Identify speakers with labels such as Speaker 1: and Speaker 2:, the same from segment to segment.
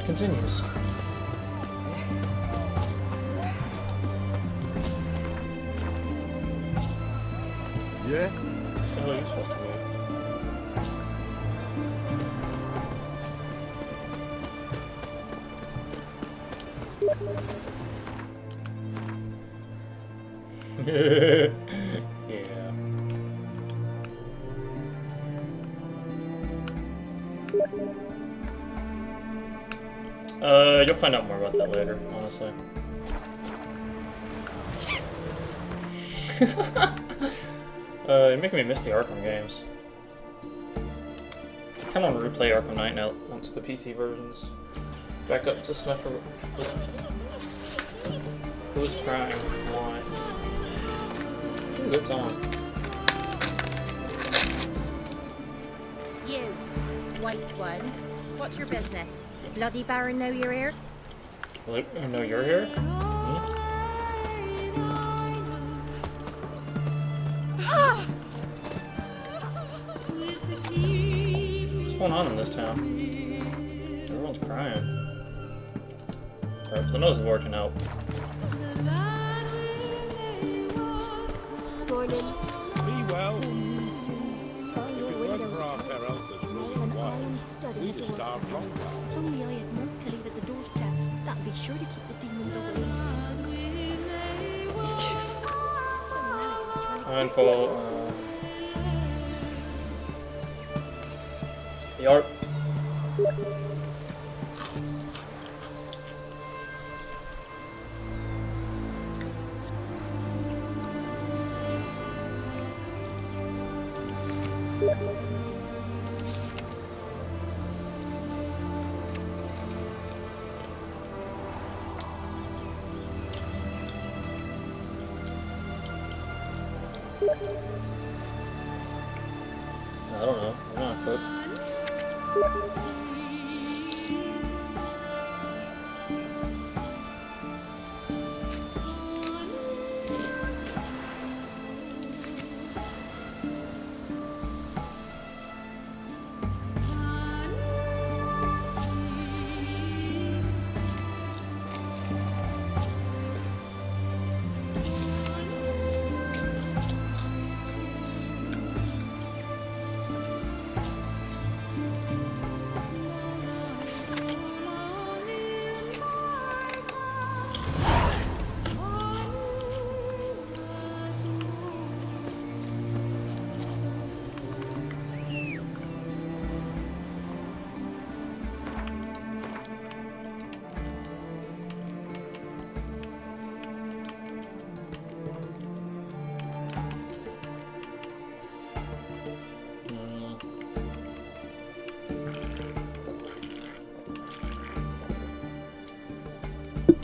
Speaker 1: fight continues.
Speaker 2: Yeah?
Speaker 1: Oh, you're supposed to wait. Yeah. You'll find out more about that later, honestly. You're making me miss the Arkham games. I kind of want to replay Arkham Knight now once the PC version's back up to snuff. Who's crying? Why? Ooh, good time.
Speaker 3: You, white one. What's your business? Bloody Baron know you're here?
Speaker 1: Well, I know you're here? What's going on in this town? Everyone's crying. Perhaps the nose Lord can help.
Speaker 3: Morning.
Speaker 4: Be well.
Speaker 3: All
Speaker 4: If
Speaker 3: your
Speaker 4: it weren't
Speaker 3: windows
Speaker 4: for our
Speaker 3: to
Speaker 4: fair elders ruling
Speaker 3: an
Speaker 4: the
Speaker 3: iron
Speaker 4: wild,
Speaker 3: study
Speaker 4: we'd have
Speaker 3: door.
Speaker 4: starved long ago.
Speaker 3: Only I had milk to leave at the doorstep. That'd be sure to keep the demons away.
Speaker 1: Mindful, the art. I don't know. I'm not cook.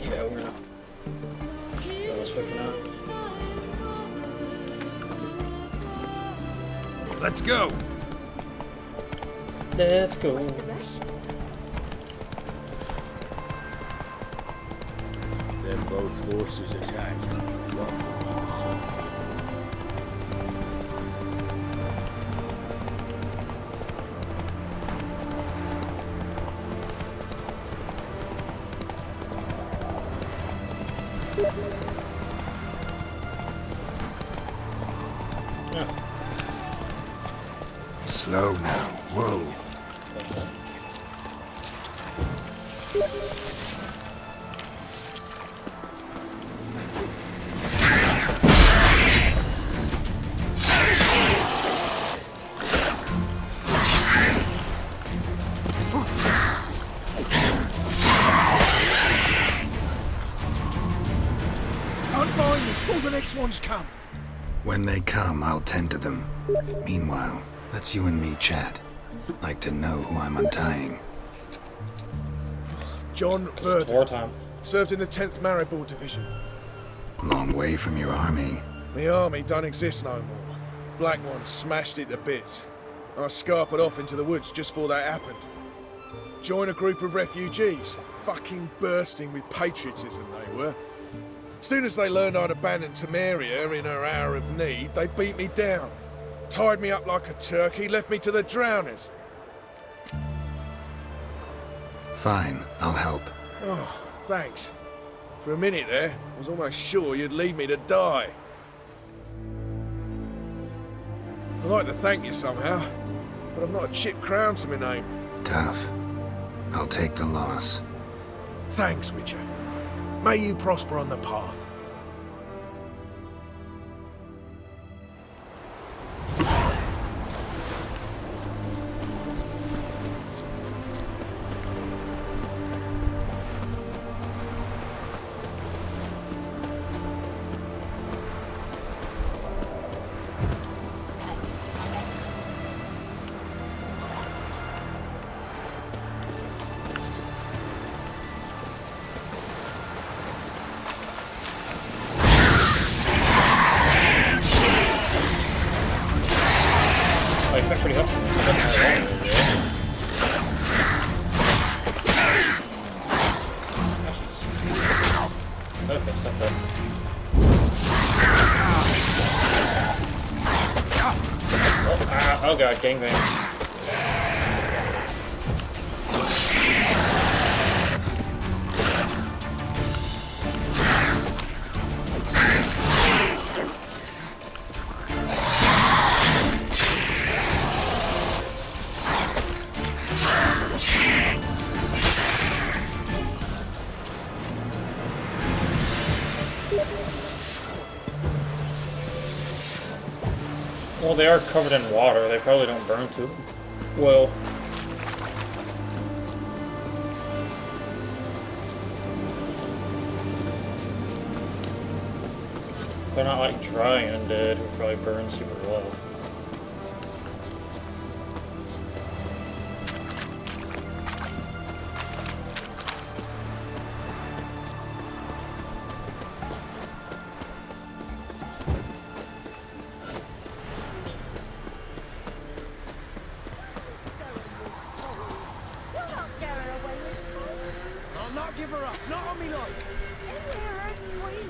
Speaker 1: Yeah, we're gonna go this way for now.
Speaker 4: Let's go.
Speaker 1: Let's go.
Speaker 3: What's the rush?
Speaker 4: Then both forces attacked.
Speaker 5: Slow now. Whoa.
Speaker 2: Don't mind me. All the next ones come.
Speaker 5: When they come, I'll tend to them. Meanwhile, let's you and me chat. Like to know who I'm untying.
Speaker 2: John Verdon.
Speaker 1: Wartime.
Speaker 2: Served in the 10th Maribor Division.
Speaker 5: Long way from your army.
Speaker 2: The army don't exist no more. Black One smashed it to bits. I scarpered off into the woods just before that happened. Joined a group of refugees. Fucking bursting with patriotism they were. Soon as they learned I'd abandoned Temeria in her hour of need, they beat me down. Tied me up like a turkey, left me to the drowners.
Speaker 5: Fine, I'll help.
Speaker 2: Oh, thanks. For a minute there, I was almost sure you'd leave me to die. I'd like to thank you somehow, but I've not a chip crown to my name.
Speaker 5: Tough. I'll take the loss.
Speaker 2: Thanks, Witcher. May you prosper on the path.
Speaker 1: Oh, you fight pretty hard. Okay, stop that. Oh god, gangbang. Well, they are covered in water. They probably don't burn too well. They're not like dry undead who probably burn super well.
Speaker 6: I'll not give her up, not on me life.
Speaker 7: You hear her squealing?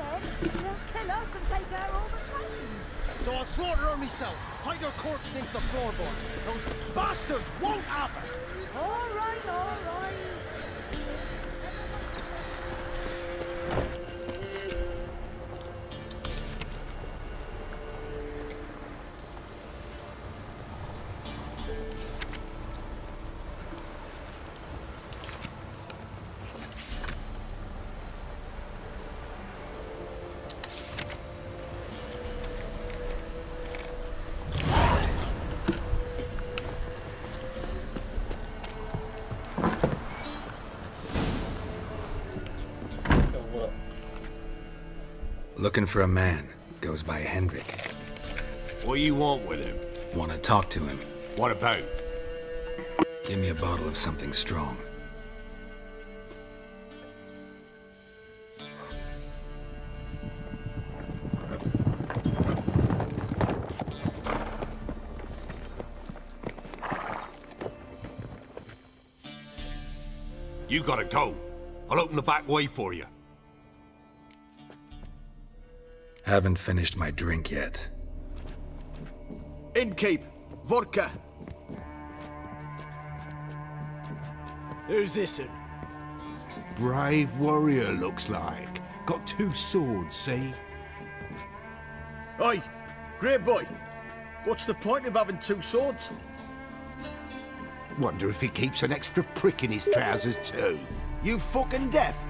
Speaker 7: They'll kill us and take her all the same.
Speaker 6: So I'll slaughter her myself, hide her corpse beneath the floorboards. Those bastards won't have her.
Speaker 7: All right, all right.
Speaker 5: Looking for a man. Goes by Hendrik.
Speaker 4: What you want with him?
Speaker 5: Want to talk to him.
Speaker 4: What about?
Speaker 5: Give me a bottle of something strong.
Speaker 4: You gotta go. I'll open the back way for you.
Speaker 5: Haven't finished my drink yet.
Speaker 8: Innkeep, vodka.
Speaker 6: Who's this one?
Speaker 9: Brave warrior, looks like. Got 2 swords, see?
Speaker 8: Oi, great boy. What's the point of having 2 swords?
Speaker 9: Wonder if he keeps an extra prick in his trousers too.
Speaker 8: You fucking deaf?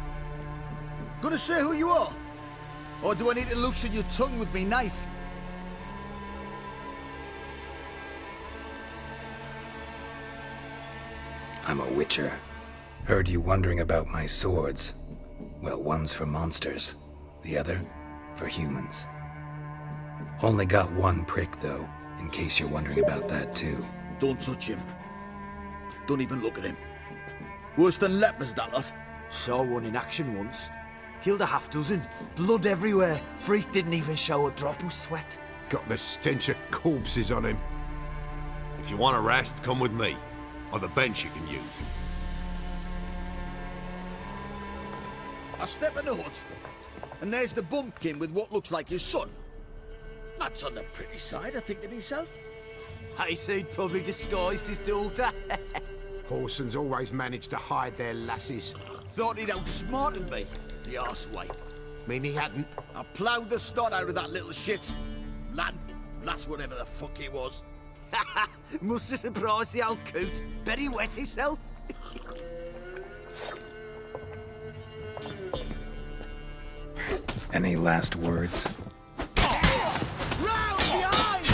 Speaker 8: Gonna say who you are? Or do I need to loosen your tongue with me knife?
Speaker 5: I'm a witcher. Heard you wondering about my swords. Well, one's for monsters, the other for humans. Only got 1 prick, though, in case you're wondering about that, too.
Speaker 8: Don't touch him. Don't even look at him. Worse than lepers, that lot.
Speaker 10: Saw one in action once. Killed a half-dozen. Blood everywhere. Freak didn't even show a drop of sweat.
Speaker 9: Got the stench of corpses on him.
Speaker 4: If you want a rest, come with me. Or the bench you can use.
Speaker 8: I step in the hut, and there's the bumpkin with what looks like his son. That's on the pretty side, I think to myself.
Speaker 10: I say he'd probably disguised his daughter.
Speaker 9: Horsons always manage to hide their lasses.
Speaker 8: Thought he'd outsmarted me, the arsewipe.
Speaker 9: Mean he hadn't?
Speaker 8: I ploughed the snot out of that little shit. Lad, that's whatever the fuck he was.
Speaker 10: Must have surprised the old coot. Bet he wet himself.
Speaker 5: Any last words?
Speaker 8: Round behind!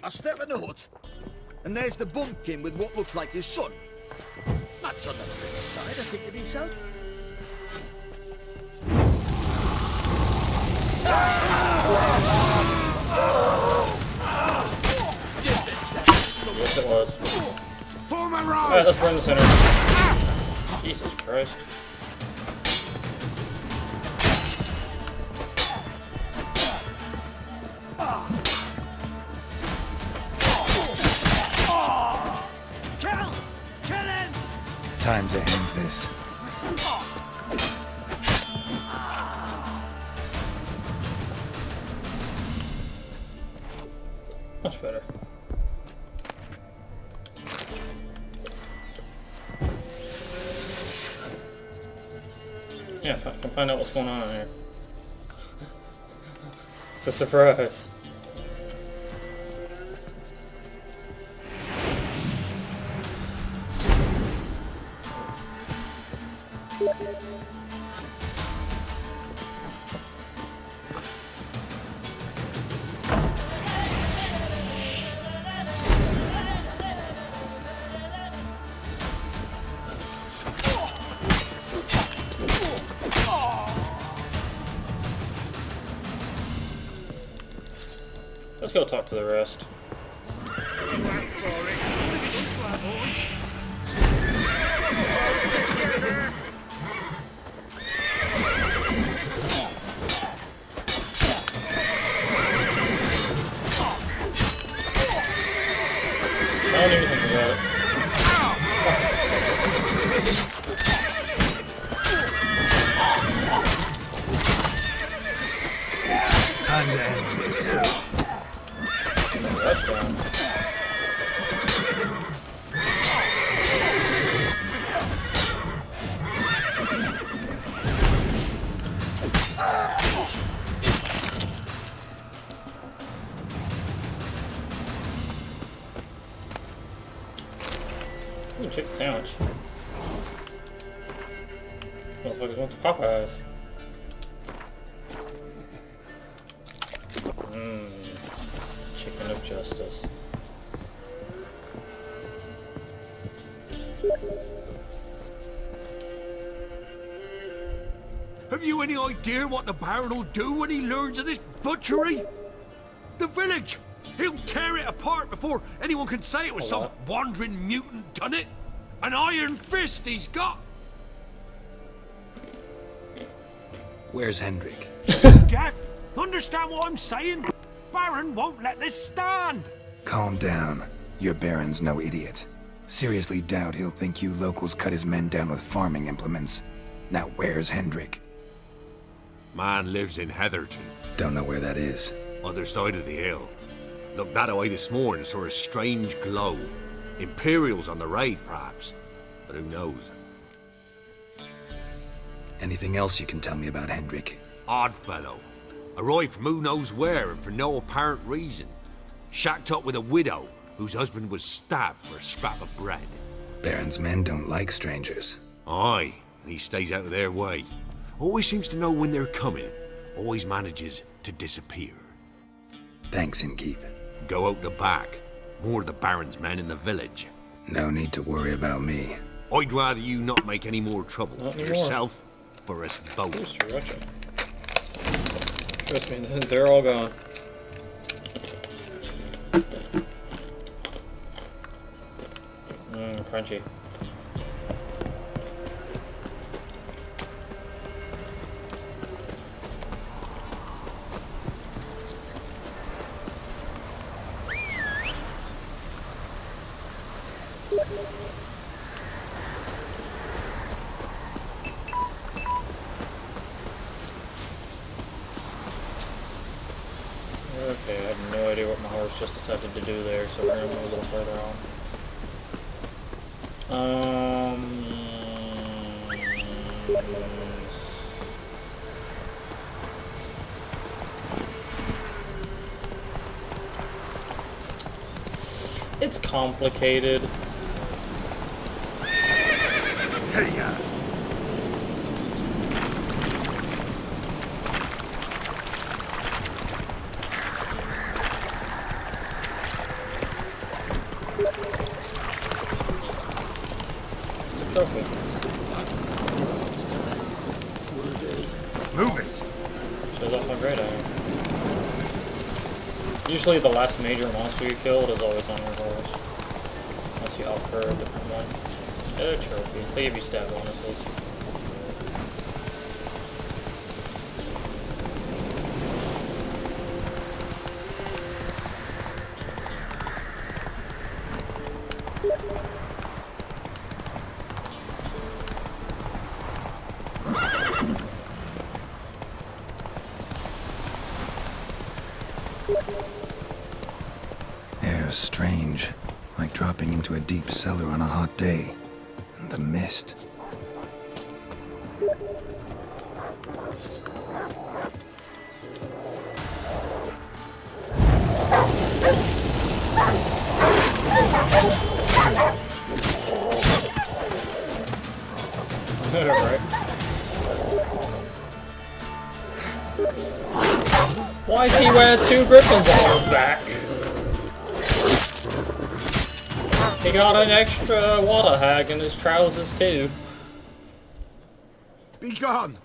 Speaker 8: I step in the hut, and there's the bumpkin with what looks like his son. That's on the pretty side, I think to myself.
Speaker 1: Yes, it was.
Speaker 9: Form a
Speaker 1: Alright, let's burn the center. Jesus Christ.
Speaker 5: Time to end this.
Speaker 1: Much better. Yeah, if I can find out what's going on in here. It's a surprise. Let's go talk to the rest. I don't even think about it.
Speaker 5: Time to end this.
Speaker 1: Rush down. Ooh, chicken sandwich. Motherfuckers went to Popeyes. Chicken of justice.
Speaker 4: Have you any idea what the Baron will do when he learns of this butchery? The village! He'll tear it apart before anyone can say it was some wandering mutant done it. An iron fist he's got!
Speaker 5: Where's Hendrik?
Speaker 4: Jack, understand what I'm saying? Baron won't let this stand!
Speaker 5: Calm down. Your Baron's no idiot. Seriously doubt he'll think you locals cut his men down with farming implements. Now where's Hendrik?
Speaker 4: Man lives in Heatherton.
Speaker 5: Don't know where that is.
Speaker 4: Other side of the hill. Looked that away this morning, saw a strange glow. Imperials on the raid, perhaps. But who knows?
Speaker 5: Anything else you can tell me about Hendrik?
Speaker 4: Odd fellow. Arrived from who knows where and for no apparent reason. Shacked up with a widow whose husband was stabbed for a scrap of bread.
Speaker 5: Baron's men don't like strangers.
Speaker 4: Aye, and he stays out of their way. Always seems to know when they're coming. Always manages to disappear.
Speaker 5: Thanks, Innkeep.
Speaker 4: Go out the back. More of the Baron's men in the village.
Speaker 5: No need to worry about me.
Speaker 4: I'd rather you not make any more trouble
Speaker 1: Not
Speaker 4: for
Speaker 1: anymore.
Speaker 4: yourself, for us both.
Speaker 1: Sure Trust me, they're all gone. Crunchy. Okay, I have no idea what my horse just decided to do there, so we're gonna move a little further on. It's complicated.
Speaker 9: Hey, move it.
Speaker 1: Shows off how great I am. Usually the last major monster you killed is always on your horse. Unless you opt for a different one. They're trophies. They give you stat bonuses.
Speaker 5: Air's strange, like dropping into a deep cellar on a hot day. And the mist.
Speaker 1: Right. Why is he wearing 2 griffins on his back? He got an extra water hag in his trousers too.
Speaker 9: Be gone.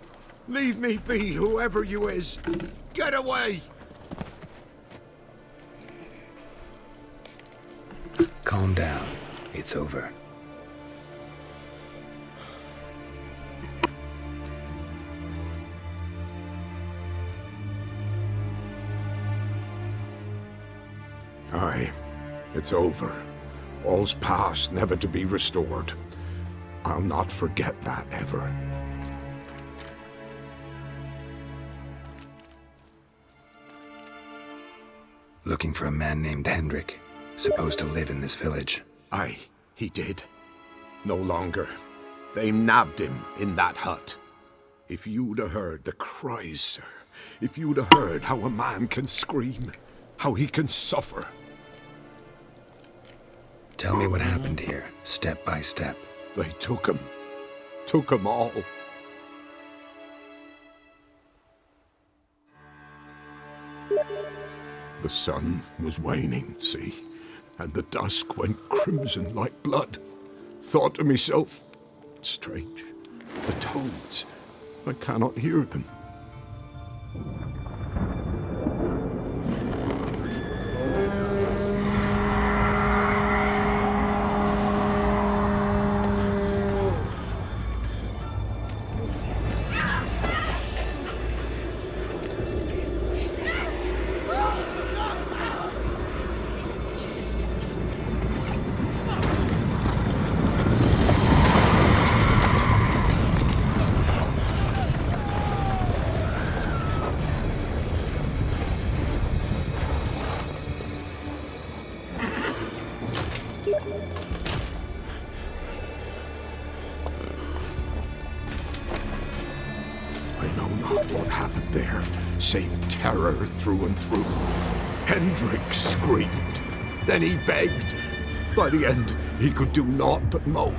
Speaker 9: Leave me be, whoever you is. Get away.
Speaker 5: Calm down. It's over.
Speaker 9: Aye, it's over. All's past, never to be restored. I'll not forget that ever.
Speaker 5: Looking for a man named Hendrik, supposed to live in this village.
Speaker 9: Aye, he did. No longer. They nabbed him in that hut. If you'd have heard the cries, sir. If you'd have heard how a man can scream, how he can suffer.
Speaker 5: Tell me what happened here, step by step.
Speaker 9: They took him. Took him all. The sun was waning, see, and the dusk went crimson like blood. Thought to myself, strange, the toads, I cannot hear them. What happened there, save terror through and through. Hendrik screamed, then he begged. By the end, he could do naught but moan.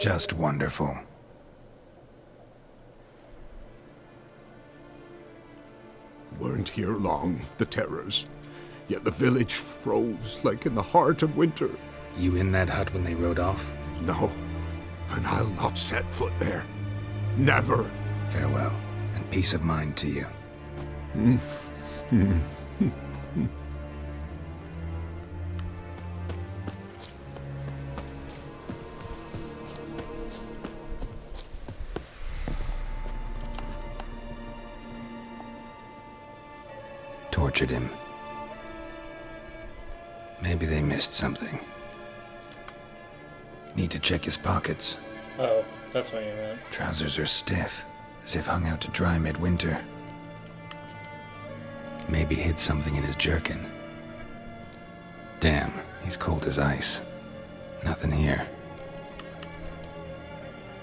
Speaker 5: Just wonderful.
Speaker 9: Weren't here long, the terrors. Yet the village froze like in the heart of winter.
Speaker 5: You in that hut when they rode off?
Speaker 9: No, and I'll not set foot there. Never.
Speaker 5: Farewell, and peace of mind to you. Tortured him. Maybe they missed something. Need to check his pockets.
Speaker 1: Oh, that's what you meant.
Speaker 5: Trousers are stiff, as if hung out to dry midwinter. Maybe hid something in his jerkin. Damn, he's cold as ice. Nothing here.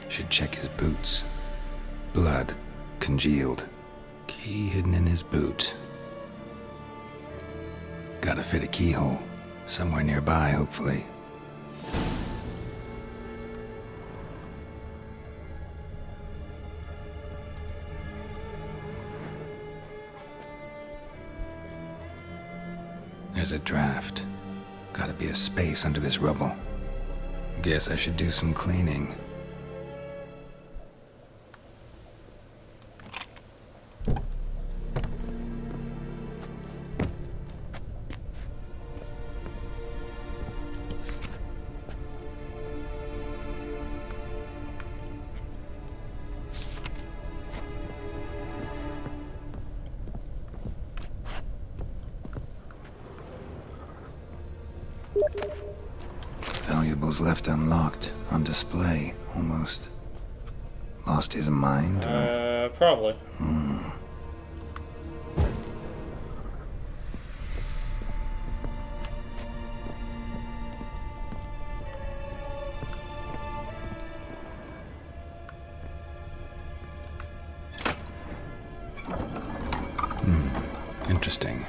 Speaker 5: Should check his boots. Blood, congealed. Key hidden in his boot. Gotta fit a keyhole. Somewhere nearby, hopefully. There's a draft. Gotta be a space under this rubble. Guess I should do some cleaning. Valuables left unlocked, on display, almost. Lost his mind?
Speaker 1: Probably.
Speaker 5: Interesting.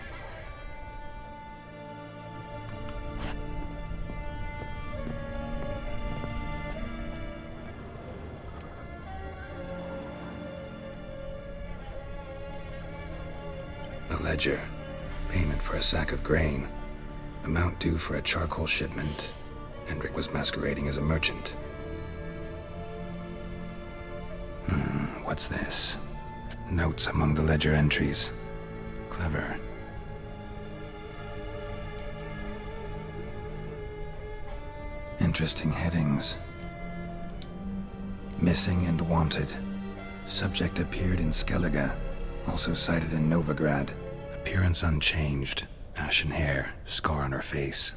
Speaker 5: A ledger. Payment for a sack of grain. Amount due for a charcoal shipment. Hendrik was masquerading as a merchant. What's this? Notes among the ledger entries. Clever. Interesting headings. Missing and wanted. Subject appeared in Skellige. Also cited in Novigrad. Appearance unchanged. Ashen hair. Scar on her face.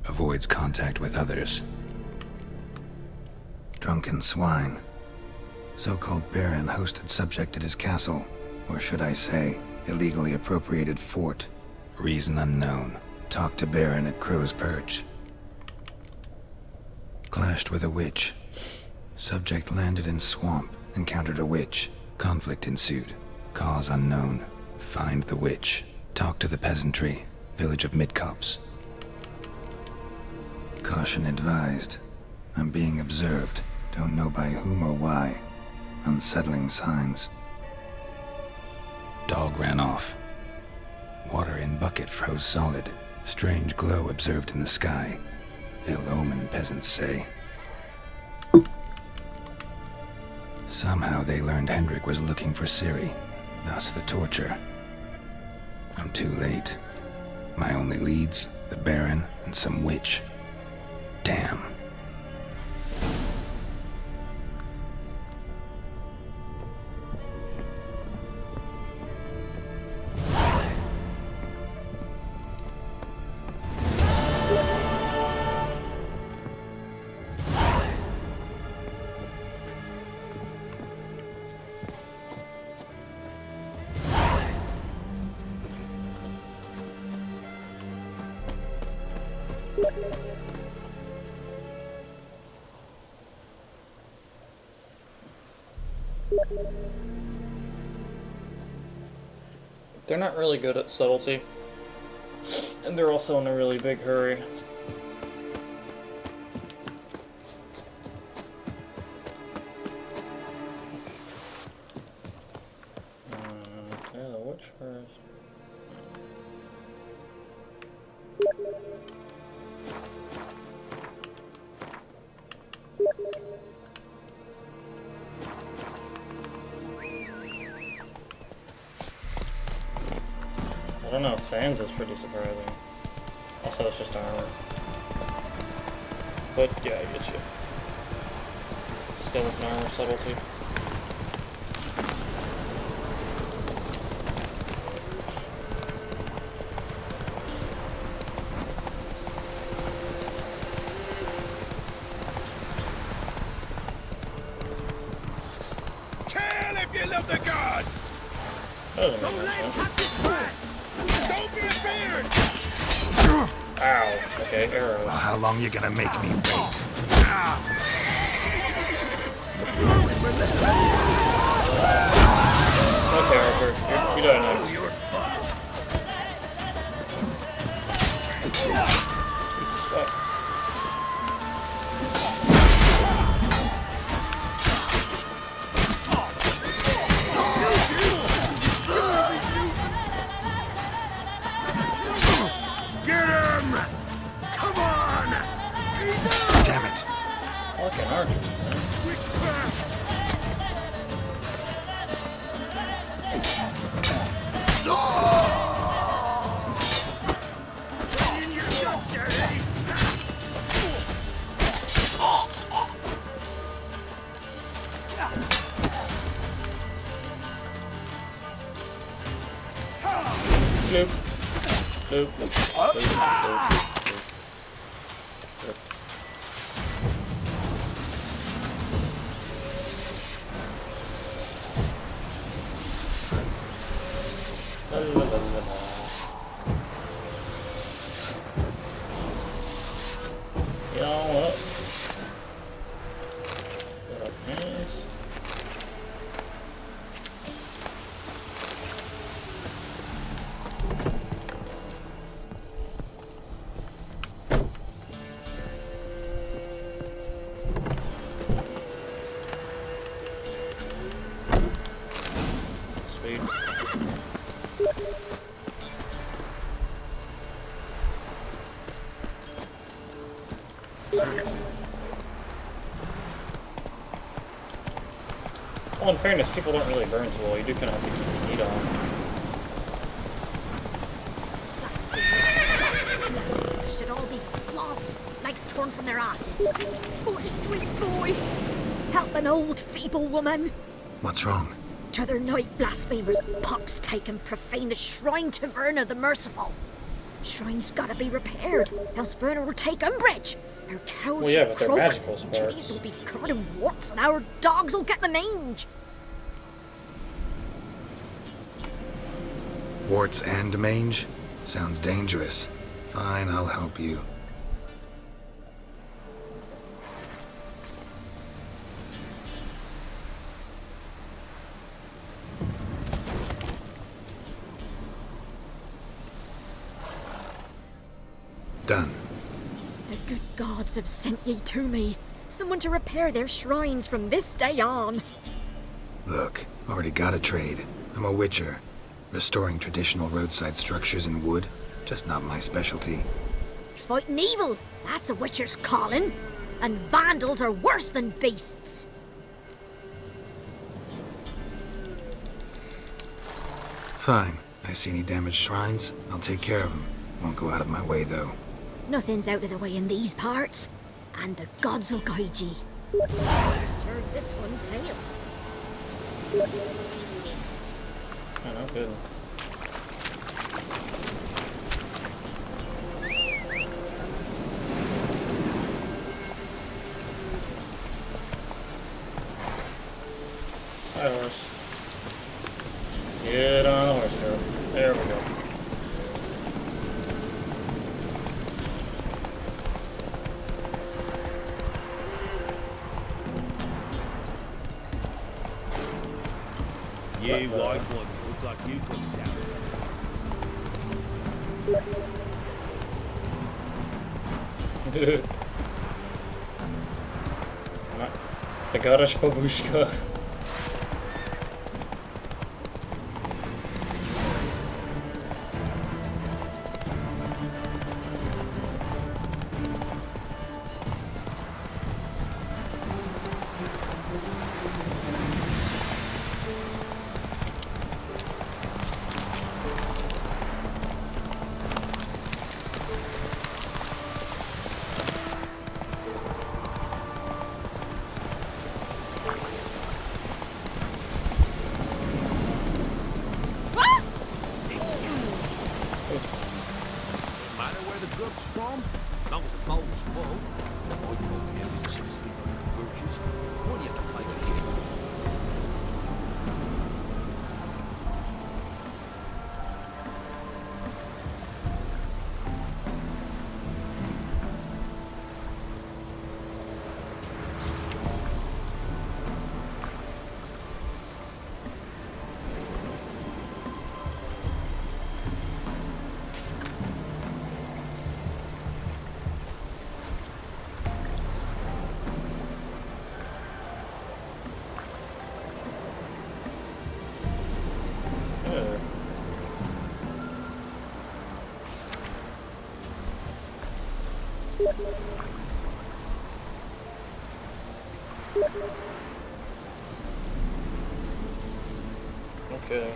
Speaker 5: Avoids contact with others. Drunken swine. So-called Baron hosted subject at his castle. Or should I say, illegally appropriated fort. Reason unknown. Talked to Baron at Crow's Perch. Clashed with a witch. Subject landed in swamp. Encountered a witch. Conflict ensued. Cause unknown. Find the witch. Talk to the peasantry. Village of Midcopse. Caution advised. I'm being observed. Don't know by whom or why. Unsettling signs. Dog ran off. Water in bucket froze solid. Strange glow observed in the sky. Ill omen, peasants say. Somehow they learned Hendrik was looking for Ciri. Thus the torture. I'm too late. My only leads, the Baron and some witch. Damn.
Speaker 1: They're not really good at subtlety. And they're also in a really big hurry. don't know, Sans is pretty surprising. Also, it's just armor. But yeah, I get you. Skeleton armor subtlety.
Speaker 2: Kill if you love the gods!
Speaker 1: That doesn't make much sense.
Speaker 2: Don't be a beard!
Speaker 1: Ow. Okay, arrows.
Speaker 5: How long you gonna make me wait?
Speaker 1: Okay, Archer. You die next. Jesus fuck.
Speaker 5: Damn it.
Speaker 1: Fucking archers, man. Loop. Loop. Loop. Loop. Loop. You know what? Get off hands. Sweet. Well, in fairness, people don't really burn so well. You do kind of have to keep the heat on.
Speaker 3: Should all be flogged, legs torn from their asses. Poor sweet boy. Help an old feeble woman.
Speaker 5: What's wrong?
Speaker 3: T'other night blasphemers pox take and profane the shrine to Verna the Merciful. Shrine's gotta be repaired, else Verna will take umbrage. Our cows
Speaker 1: Well, yeah,
Speaker 3: will
Speaker 1: but they're
Speaker 3: croak,
Speaker 1: magical sparks.
Speaker 3: trees will be covered in warts, and our dogs will get the mange.
Speaker 5: Warts and mange? Sounds dangerous. Fine, I'll help you. Done.
Speaker 3: The good gods have sent ye to me. Someone to repair their shrines from this day on.
Speaker 5: Look, already got a trade. I'm a witcher. Restoring traditional roadside structures in wood, just not my specialty.
Speaker 3: Fighting evil, that's a witcher's calling. And vandals are worse than beasts.
Speaker 5: Fine. I see any damaged shrines, I'll take care of them. Won't go out of my way, though.
Speaker 3: Nothing's out of the way in these parts. And the gods will guide ye. Let's turn this one pale.
Speaker 1: Oh, no, good. Hi, horse. Get on the horse, girl. There we go.
Speaker 6: You white one, look like you could shout.
Speaker 1: The Garash Babushka.
Speaker 4: harm. As long as the bowl's full. I probably have 6 feet on the birches. What do you have to play with here?
Speaker 1: Okay.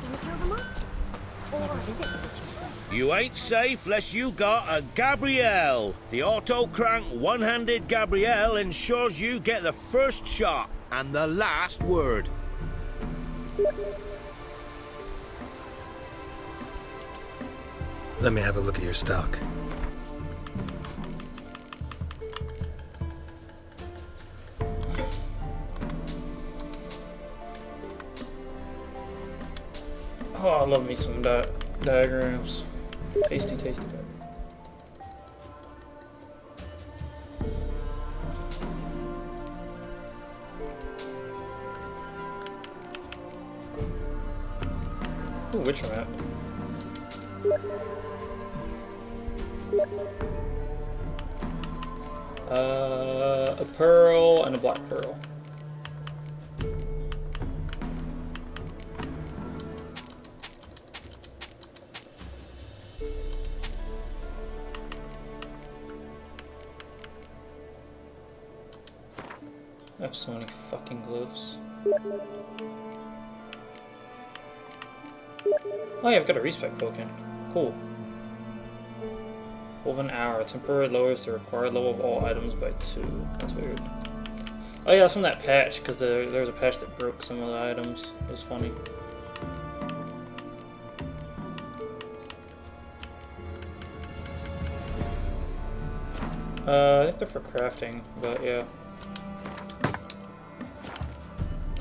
Speaker 3: Gonna kill the monster? Or visit the witch myself?
Speaker 11: You ain't safe less you got a Gabrielle. The auto-crank one-handed Gabrielle ensures you get the first shot and the last word.
Speaker 5: Let me have a look at your stock.
Speaker 1: Oh, I love me some diagrams. Tasty, tasty diagrams. Ooh, Witcher map. A pearl and a black pearl. I have so many fucking glyphs. Oh yeah, I've got a respec token. Cool. Over an hour. Temporarily lowers the required level of all items by 2. That's weird. Oh yeah, that's from that patch, because there was a patch that broke some of the items. It was funny. I think they're for crafting, but yeah.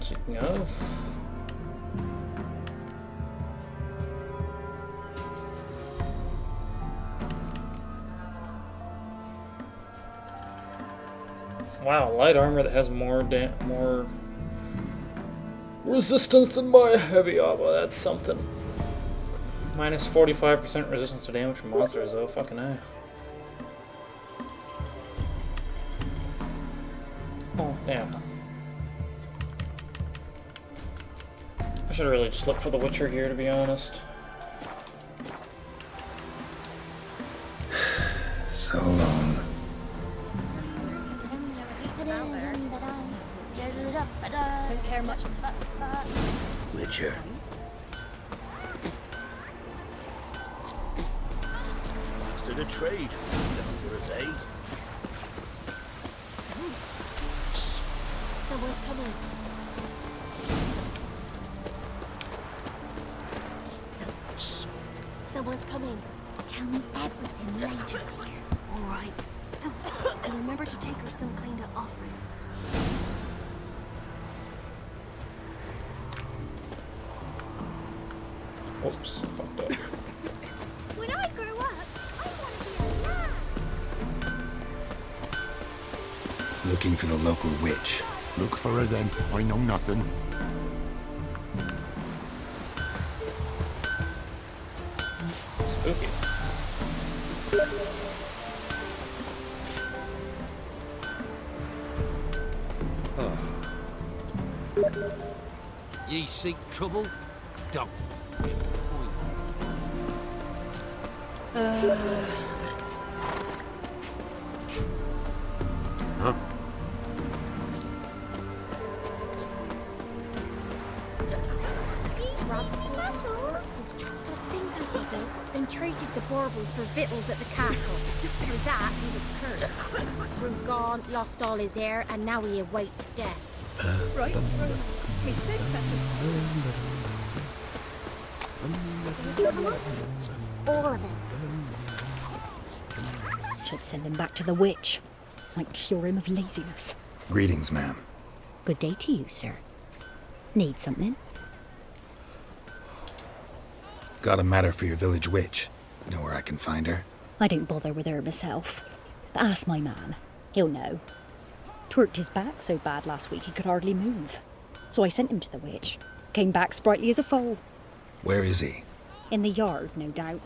Speaker 1: Speaking of... Wow, light armor that has more resistance than my heavy armor. That's something. Minus 45% resistance to damage from monsters, though. Fucking A. Oh, damn. I should have really just looked for the Witcher gear, to be honest.
Speaker 5: So long.
Speaker 3: Don't care much myself.
Speaker 11: Witcher. Stood a trade. Never a day.
Speaker 3: Someone's coming. Someone's coming. Tell me everything later, dear. All right. Oh, and remember to take her some kind of offering.
Speaker 1: Oops, I fucked up.
Speaker 3: When I grow up, I want to be a man.
Speaker 5: Looking for the local witch.
Speaker 9: Look for her then. I know nothing.
Speaker 1: Spooky.
Speaker 4: Ye seek trouble? Don't.
Speaker 11: Huh?
Speaker 3: Muscles chopped off fingers of it, then traded the boar
Speaker 12: baubles for victuals at the castle. For that, he was cursed. Grew gaunt, lost all his hair, and now he awaits death.
Speaker 7: Right through. My sis said
Speaker 3: The monsters. All of them. Should send him back to the witch. Might cure him of laziness.
Speaker 5: Greetings, ma'am.
Speaker 3: Good day to you, sir. Need something?
Speaker 5: Got a matter for your village witch. Know where I can find her?
Speaker 3: I don't bother with her myself. But ask my man. He'll know. Twerked his back so bad last week he could hardly move. So I sent him to the witch. Came back sprightly as a foal.
Speaker 5: Where is he?
Speaker 3: In the yard, no doubt.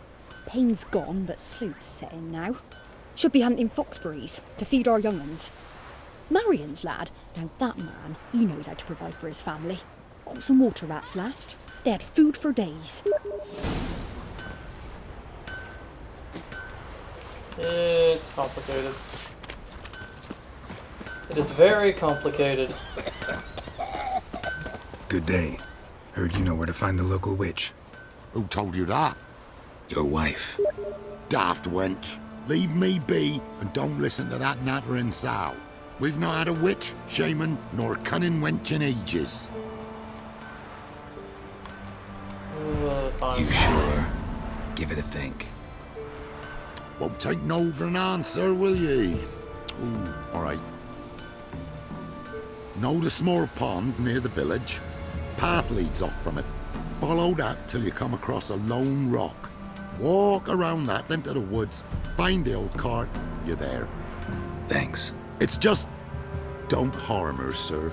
Speaker 3: Pain's gone, but sleuth's set in now. Should be hunting foxberries to feed our young uns. Marion's lad, now that man, he knows how to provide for his family. Caught some water rats last. They had food for days.
Speaker 1: It's complicated. It is very complicated.
Speaker 5: Good day. Heard you know where to find the local witch.
Speaker 9: Who told you that?
Speaker 5: Your wife.
Speaker 9: Daft wench. Leave me be and don't listen to that nattering sow. We've not had a witch, shaman, nor cunning wench in ages.
Speaker 1: Fine.
Speaker 5: You sure? Give it a think.
Speaker 9: Won't take no for an answer, will ye? Ooh, all right. Know the small pond near the village? Path leads off from it. Follow that till you come across a lone rock. Walk around that, then to the woods. Find the old cart. You're there.
Speaker 5: Thanks.
Speaker 9: It's just... don't harm her, sir.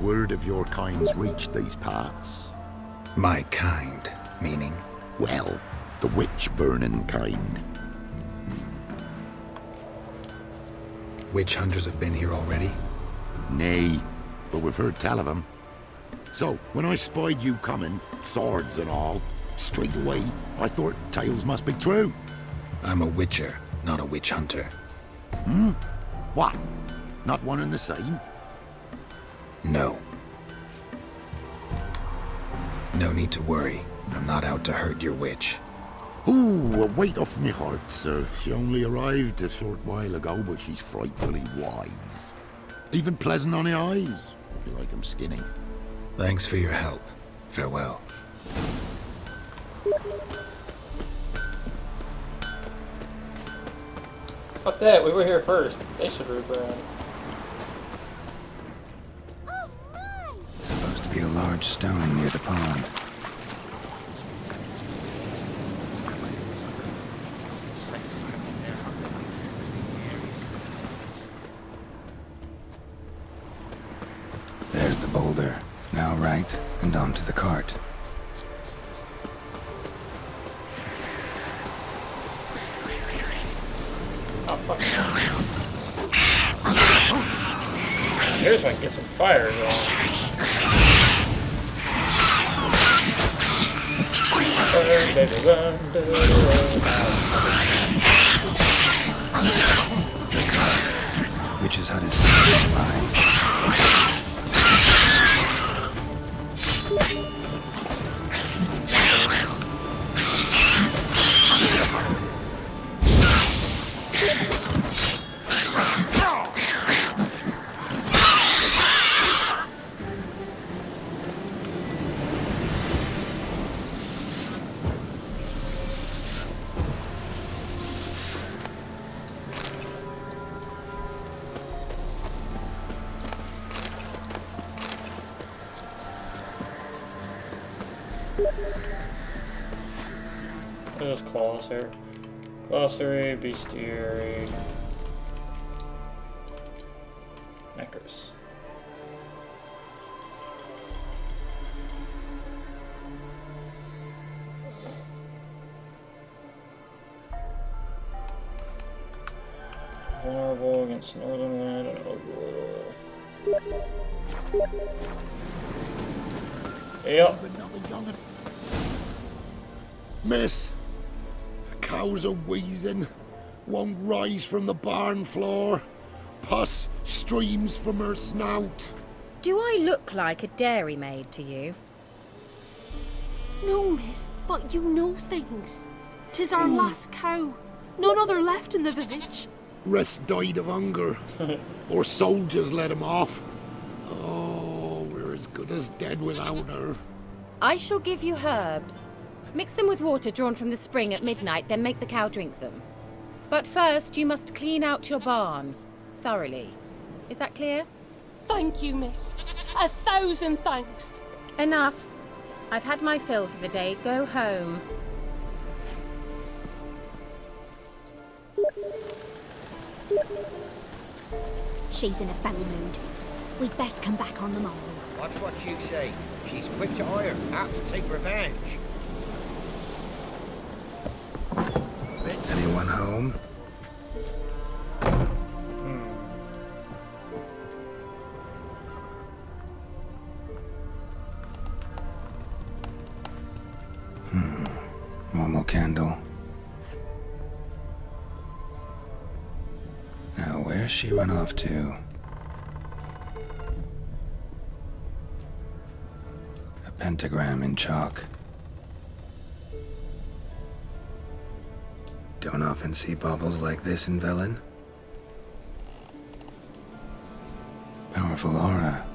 Speaker 9: Word of your kind's reached these parts.
Speaker 5: My kind, meaning?
Speaker 9: Well, the witch-burning kind.
Speaker 5: Witch hunters have been here already?
Speaker 9: Nay, but we've heard tell of them. So, when I spied you coming, swords and all, straight away, I thought tales must be true.
Speaker 5: I'm a witcher, not a witch hunter.
Speaker 9: Hmm? What? Not one and the same?
Speaker 5: No. No need to worry. I'm not out to hurt your witch.
Speaker 9: Ooh, a weight off me heart, sir. She only arrived a short while ago, but she's frightfully wise. Even pleasant on the eyes, if you like 'em skinny.
Speaker 5: Thanks for your help. Farewell.
Speaker 1: Fuck that, we were here first. They should rebrand.
Speaker 5: Supposed to be a large stone near the pond. There's the boulder. Now right, and onto the cart.
Speaker 1: Oh, fuck. Here's where I can get some fires on. Burn, baby, run,
Speaker 5: Witch's hut is supplies.
Speaker 1: There's just claws here. Glossary, bestiary. Neckers. Vulnerable against northern wind and overlord oil. Yep.
Speaker 9: Miss, cows are wheezing, won't rise from the barn floor. Pus streams from her snout.
Speaker 12: Do I look like a dairymaid to you?
Speaker 7: No, miss, but you know things.
Speaker 13: 'Tis our last cow. None other left in the village.
Speaker 9: Rest died of hunger. Or soldiers let him off. Oh, we're as good as dead without her.
Speaker 12: I shall give you herbs. Mix them with water drawn from the spring at midnight, then make the cow drink them. But first, you must clean out your barn. Thoroughly. Is that clear?
Speaker 13: Thank you, miss. 1,000 thanks.
Speaker 12: Enough. I've had my fill for the day. Go home.
Speaker 14: She's in a foul mood. We'd best come back on the morrow.
Speaker 10: Watch what you say. She's quick to ire, apt to take revenge.
Speaker 5: Anyone home? Normal candle. Now, where's she run off to? A pentagram in chalk. Don't often see baubles like this in Velen. Powerful aura.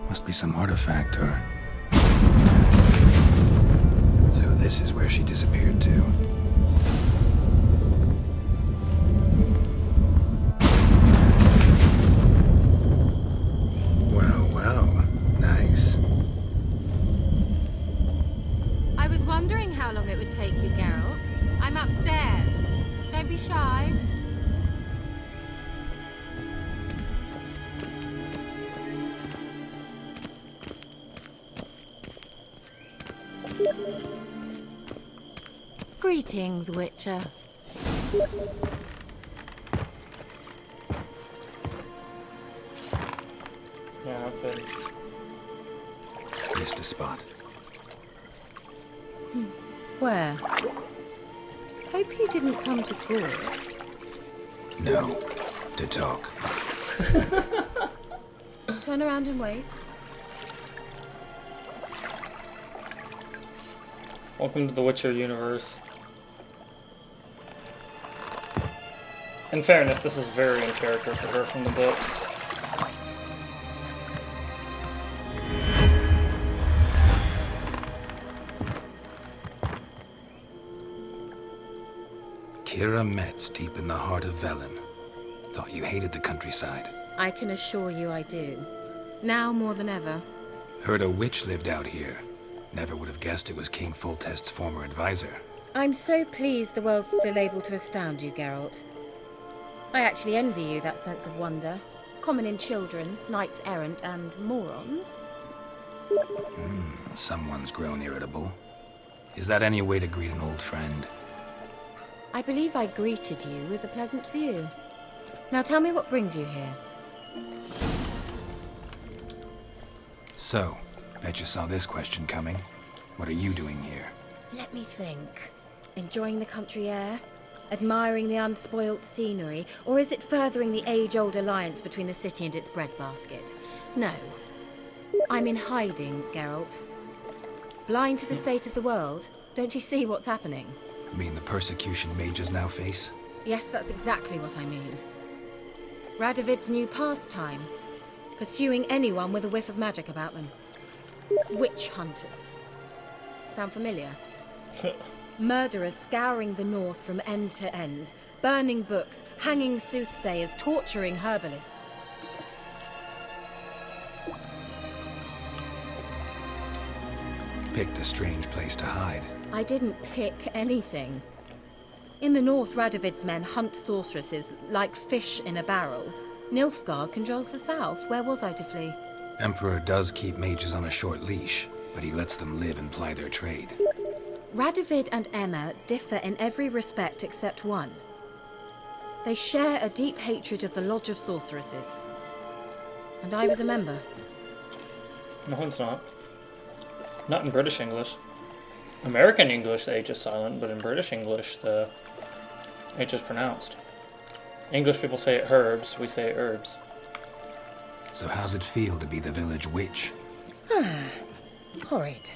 Speaker 5: Must be some artifact or... So this is where she disappeared to. Well, nice.
Speaker 12: I was wondering how long it would take you, Geralt. I'm upstairs. Don't be shy. Greetings, Witcher.
Speaker 1: Yeah, okay.
Speaker 5: Missed a spot.
Speaker 12: Where? Hope you didn't come to Gore.
Speaker 5: No, to talk.
Speaker 12: Turn around and wait.
Speaker 1: Welcome to the Witcher universe. In fairness, this is very in character for her from the books.
Speaker 5: Keira Metz, deep in the heart of Velen. Thought you hated the countryside.
Speaker 12: I can assure you I do. Now more than ever.
Speaker 5: Heard a witch lived out here. Never would have guessed it was King Foltest's former advisor.
Speaker 12: I'm so pleased the world's still able to astound you, Geralt. I actually envy you that sense of wonder. Common in children, knights errant, and morons.
Speaker 5: Someone's grown irritable. Is that any way to greet an old friend?
Speaker 12: I believe I greeted you with a pleasant view. Now tell me what brings you here.
Speaker 5: So, bet you saw this question coming. What are you doing here?
Speaker 12: Let me think. Enjoying the country air? Admiring the unspoilt scenery? Or is it furthering the age-old alliance between the city and its breadbasket? No. I'm in hiding, Geralt. Blind to the state of the world? Don't you see what's happening?
Speaker 5: Mean the persecution mages now face?
Speaker 12: Yes, that's exactly what I mean. Radovid's new pastime. Pursuing anyone with a whiff of magic about them. Witch hunters. Sound familiar? Murderers scouring the north from end to end. Burning books, hanging soothsayers, torturing herbalists.
Speaker 5: Picked a strange place to hide.
Speaker 12: I didn't pick anything. In the north, Radovid's men hunt sorceresses like fish in a barrel. Nilfgaard controls the south. Where was I to flee?
Speaker 5: Emperor does keep mages on a short leash, but he lets them live and ply their trade.
Speaker 12: Radovid and Emma differ in every respect except one. They share a deep hatred of the Lodge of Sorceresses. And I was a member.
Speaker 1: No, it's not. Not in British English. American English, the H is silent, but in British English, the H is pronounced. English people say it herbs, we say it herbs.
Speaker 5: So how's it feel to be the village witch?
Speaker 12: Horrid.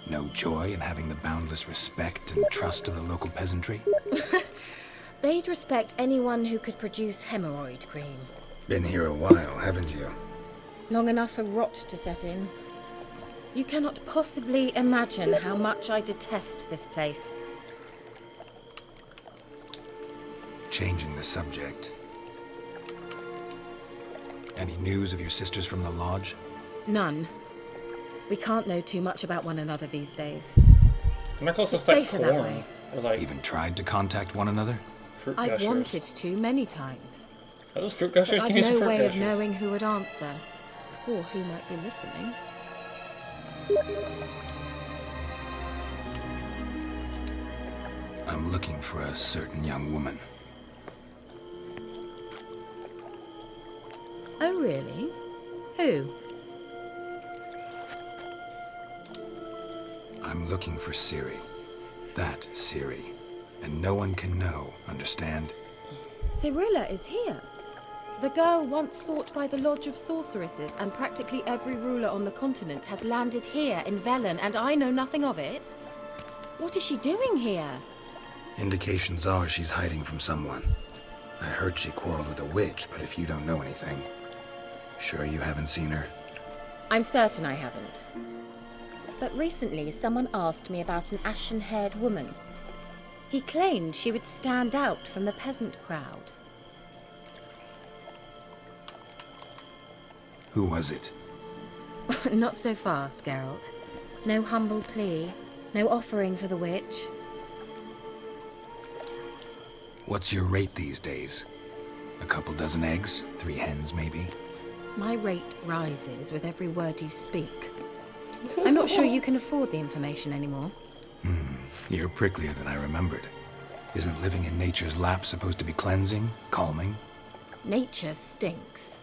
Speaker 5: No joy in having the boundless respect and trust of the local peasantry?
Speaker 12: They'd respect anyone who could produce hemorrhoid cream.
Speaker 5: Been here a while, haven't you?
Speaker 12: Long enough for rot to set in. You cannot possibly imagine how much I detest this place.
Speaker 5: Changing the subject. Any news of your sisters from the lodge?
Speaker 12: None. We can't know too much about one another these days.
Speaker 1: Necklace
Speaker 12: It's
Speaker 1: is like
Speaker 12: safer that
Speaker 1: corn.
Speaker 12: way.
Speaker 1: Or like
Speaker 5: Even tried to contact one another?
Speaker 1: fruit
Speaker 12: I've
Speaker 1: gushers.
Speaker 12: wanted to many times.
Speaker 1: Are those fruit gushers?
Speaker 12: But
Speaker 1: Give me
Speaker 12: I've
Speaker 1: some
Speaker 12: no
Speaker 1: fruit
Speaker 12: way
Speaker 1: gushers.
Speaker 12: of knowing who would answer, or who might be listening.
Speaker 5: I'm looking for a certain young woman.
Speaker 12: Oh, really? Who?
Speaker 5: I'm looking for Ciri. That Ciri. And no one can know, understand?
Speaker 12: Cirilla is here. The girl once sought by the Lodge of Sorceresses, and practically every ruler on the continent has landed here in Velen, and I know nothing of it. What is she doing here?
Speaker 5: Indications are she's hiding from someone. I heard she quarreled with a witch, but if you don't know anything... Sure you haven't seen her?
Speaker 12: I'm certain I haven't. But recently someone asked me about an ashen-haired woman. He claimed she would stand out from the peasant crowd.
Speaker 5: Who was it?
Speaker 12: Not so fast, Geralt. No humble plea, no offering for the witch.
Speaker 5: What's your rate these days? A couple dozen eggs? 3 hens, maybe?
Speaker 12: My rate rises with every word you speak. I'm not sure you can afford the information anymore.
Speaker 5: You're pricklier than I remembered. Isn't living in nature's lap supposed to be cleansing, calming?
Speaker 12: Nature stinks.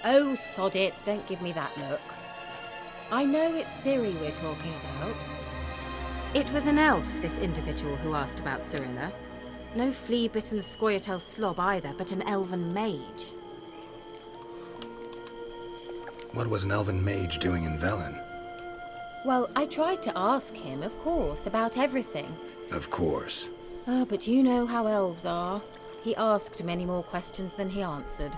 Speaker 12: Oh, sod it, don't give me that look. I know it's Ciri we're talking about. It was an elf, this individual who asked about Cirilla. No flea-bitten Scoia'tael slob either, but an elven mage.
Speaker 5: What was an elven mage doing in Velen?
Speaker 12: Well, I tried to ask him, of course, about everything.
Speaker 5: Of course.
Speaker 12: Oh, but you know how elves are. He asked many more questions than he answered.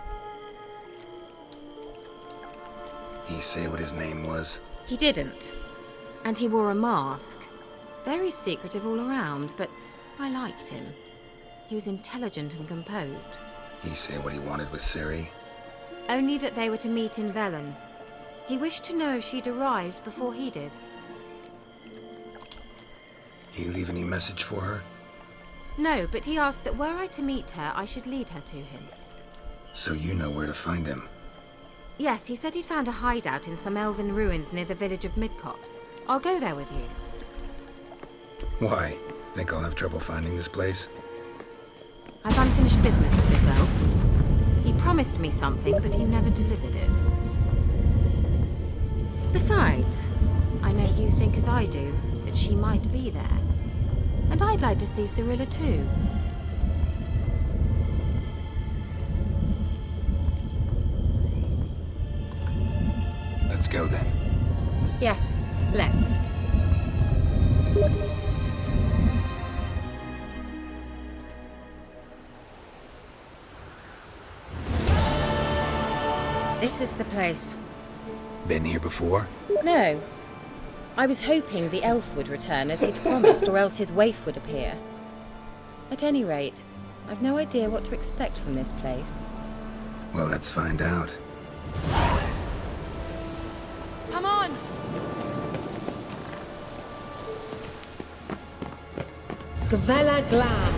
Speaker 5: He say what his name was?
Speaker 12: He didn't. And he wore a mask. Very secretive all around, but I liked him. He was intelligent and composed.
Speaker 5: He say what he wanted with Ciri?
Speaker 12: Only that they were to meet in Velen. He wished to know if she'd arrived before he did.
Speaker 5: He leave any message for her?
Speaker 12: No, but he asked that were I to meet her, I should lead her to him.
Speaker 5: So you know where to find him?
Speaker 12: Yes, he said he found a hideout in some elven ruins near the village of Midcopse. I'll go there with you.
Speaker 5: Why? Think I'll have trouble finding this place?
Speaker 12: I've unfinished business with this elf. He promised me something, but he never delivered it. Besides, I know you think as I do, that she might be there. And I'd like to see Cirilla too.
Speaker 5: Let's go then.
Speaker 12: Yes, let's. This is the place.
Speaker 5: Been here before?
Speaker 12: No. I was hoping the elf would return as he'd promised, or else his waif would appear. At any rate, I've no idea what to expect from this place.
Speaker 5: Well, let's find out.
Speaker 13: Come on!
Speaker 12: Gavella Glan.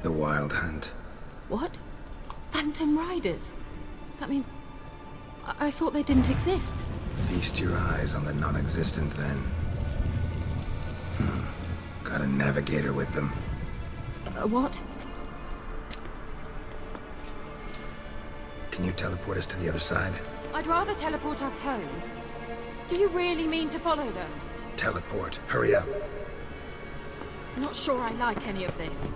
Speaker 5: The Wild Hunt.
Speaker 13: What? Phantom Riders? That means... I thought they didn't exist.
Speaker 5: Feast your eyes on the non-existent, then. Got a navigator with them.
Speaker 13: What?
Speaker 5: Can you teleport us to the other side?
Speaker 13: I'd rather teleport us home. Do you really mean to follow them?
Speaker 5: Teleport. Hurry up.
Speaker 13: Not sure I like any of this.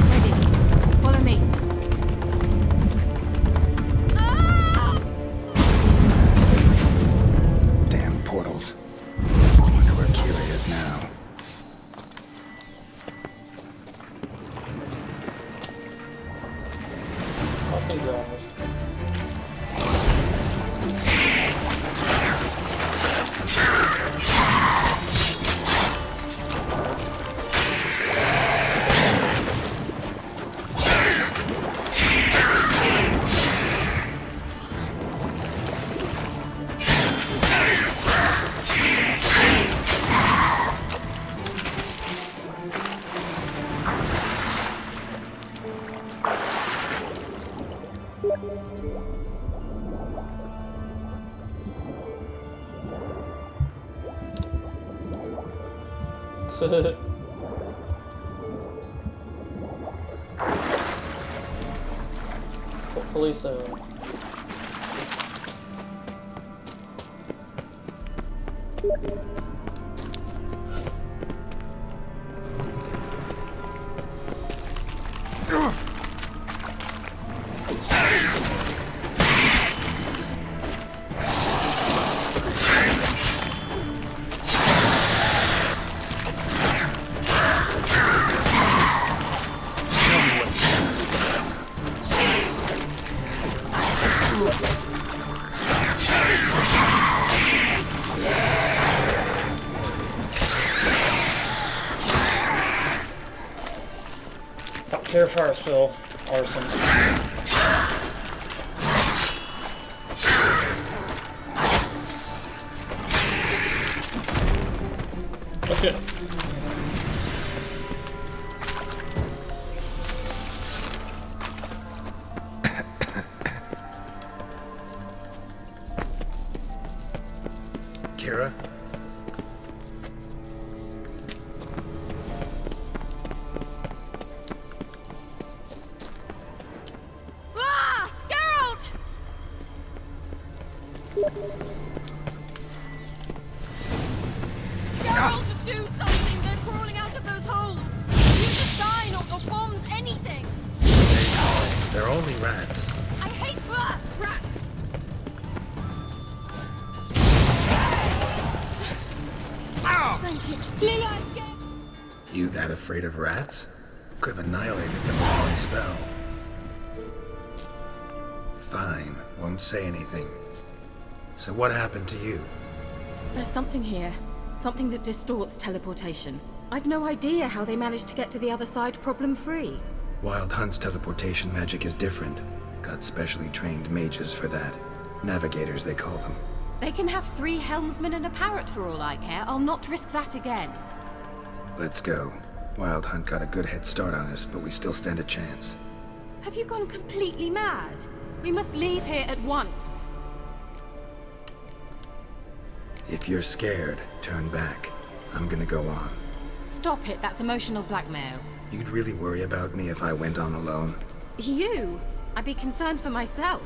Speaker 13: Ready. Follow me.
Speaker 5: Damn portals. I wonder where Keira is now.
Speaker 1: Fucking dramas. Hopefully so. Clear fire spill, arson. Oh shit.
Speaker 5: Keira? They're only rats.
Speaker 12: I hate rats!
Speaker 5: You that afraid of rats? Could have annihilated them with one spell. Fine, won't say anything. So what happened to you?
Speaker 13: There's something here. Something that distorts teleportation. I've no idea how they managed to get to the other side problem-free.
Speaker 5: Wild Hunt's teleportation magic is different. Got specially trained mages for that. Navigators, they call them.
Speaker 13: They can have 3 helmsmen and a parrot for all I care. I'll not risk that again.
Speaker 5: Let's go. Wild Hunt got a good head start on us, but we still stand a chance.
Speaker 13: Have you gone completely mad? We must leave here at once.
Speaker 5: If you're scared, turn back. I'm gonna go on.
Speaker 13: Stop it, that's emotional blackmail.
Speaker 5: You'd really worry about me if I went on alone?
Speaker 13: You? I'd be concerned for myself.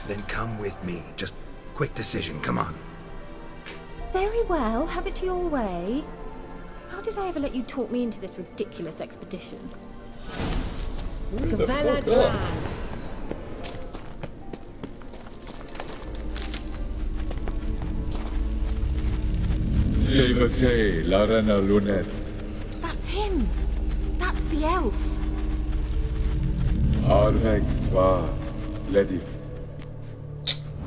Speaker 5: Then come with me. Just quick decision, come on.
Speaker 12: Very well, have it your way. How did I ever let you talk me into this ridiculous expedition? Gavella Glan.
Speaker 15: Larena Lunet.
Speaker 13: That's him. That's the elf.
Speaker 15: Arvek Tva Ledif.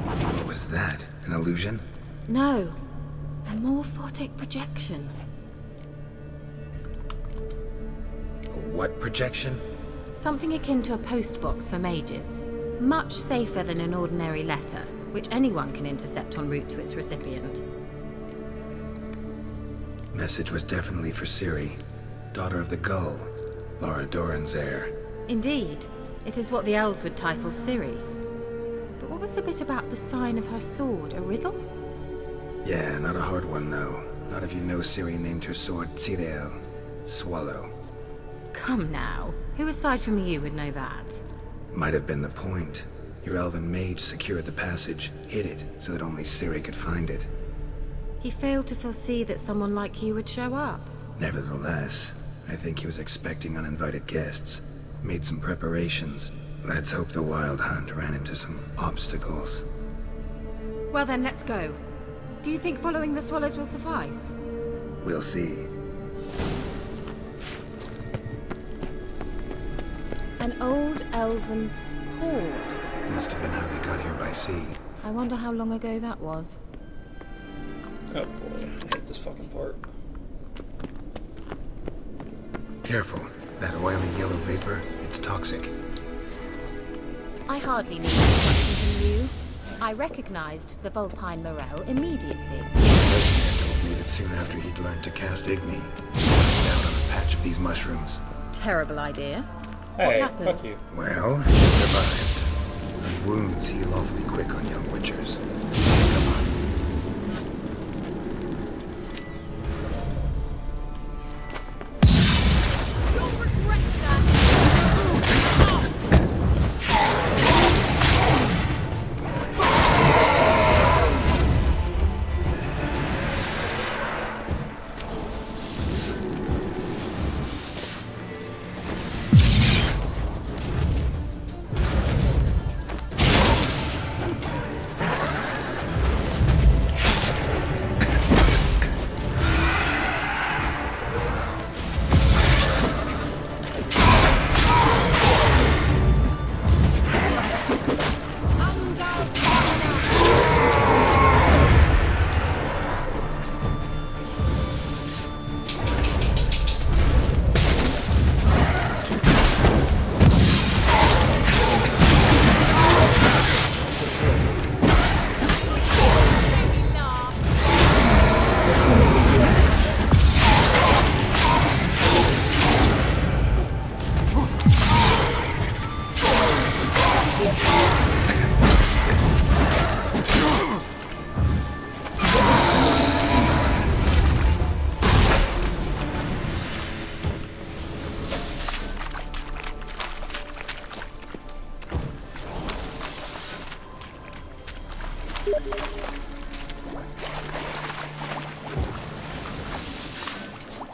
Speaker 5: What was that? An illusion?
Speaker 13: No. A morphotic projection.
Speaker 5: What projection?
Speaker 13: Something akin to a postbox for mages. Much safer than an ordinary letter, which anyone can intercept en route to its recipient.
Speaker 5: Message was definitely for Ciri, daughter of the Gull, Laura Doran's heir.
Speaker 13: Indeed. It is what the elves would title Ciri. But what was the bit about the sign of her sword? A riddle?
Speaker 5: Yeah, not a hard one, though. Not if you know Ciri named her sword Tirel, Swallow.
Speaker 13: Come now. Who aside from you would know that?
Speaker 5: Might have been the point. Your elven mage secured the passage, hid it, so that only Ciri could find it.
Speaker 13: He failed to foresee that someone like you would show up.
Speaker 5: Nevertheless, I think he was expecting uninvited guests. Made some preparations. Let's hope the Wild Hunt ran into some obstacles.
Speaker 13: Well then, let's go. Do you think following the swallows will suffice?
Speaker 5: We'll see.
Speaker 13: An old elven port.
Speaker 5: Must have been how they got here by sea.
Speaker 13: I wonder how long ago that was.
Speaker 1: Oh boy, I hate this fucking part.
Speaker 5: Careful. That oily yellow vapor, it's toxic.
Speaker 13: I hardly need instruction from you. I recognized the Vulpine Morel immediately.
Speaker 5: Resident told me that soon after he'd learned to cast Igni, he went down on a patch of these mushrooms.
Speaker 13: Terrible idea.
Speaker 1: Hey,
Speaker 13: what happened?
Speaker 1: fuck you.
Speaker 5: Well, he survived. And wounds heal awfully quick on young witchers. Come on.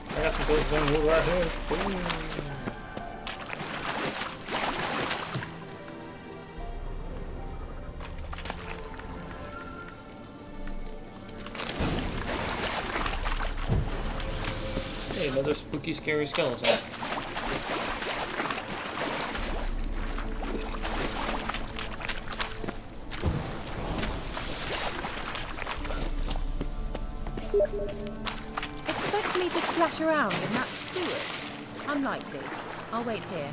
Speaker 1: I got some good thing wood right here. Boom. Hey, another spooky, scary skeleton.
Speaker 13: Expect me to splash around in that sewage? Unlikely. I'll wait here.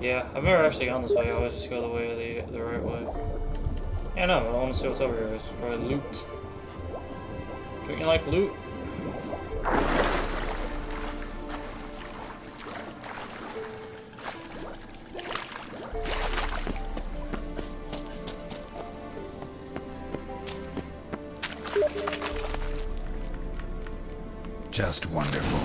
Speaker 1: Yeah, I've never actually gone this way. I always just go the way the right way. Yeah, no, I want to see what's over here. It's probably loot. Don't you like loot?
Speaker 5: Just wonderful.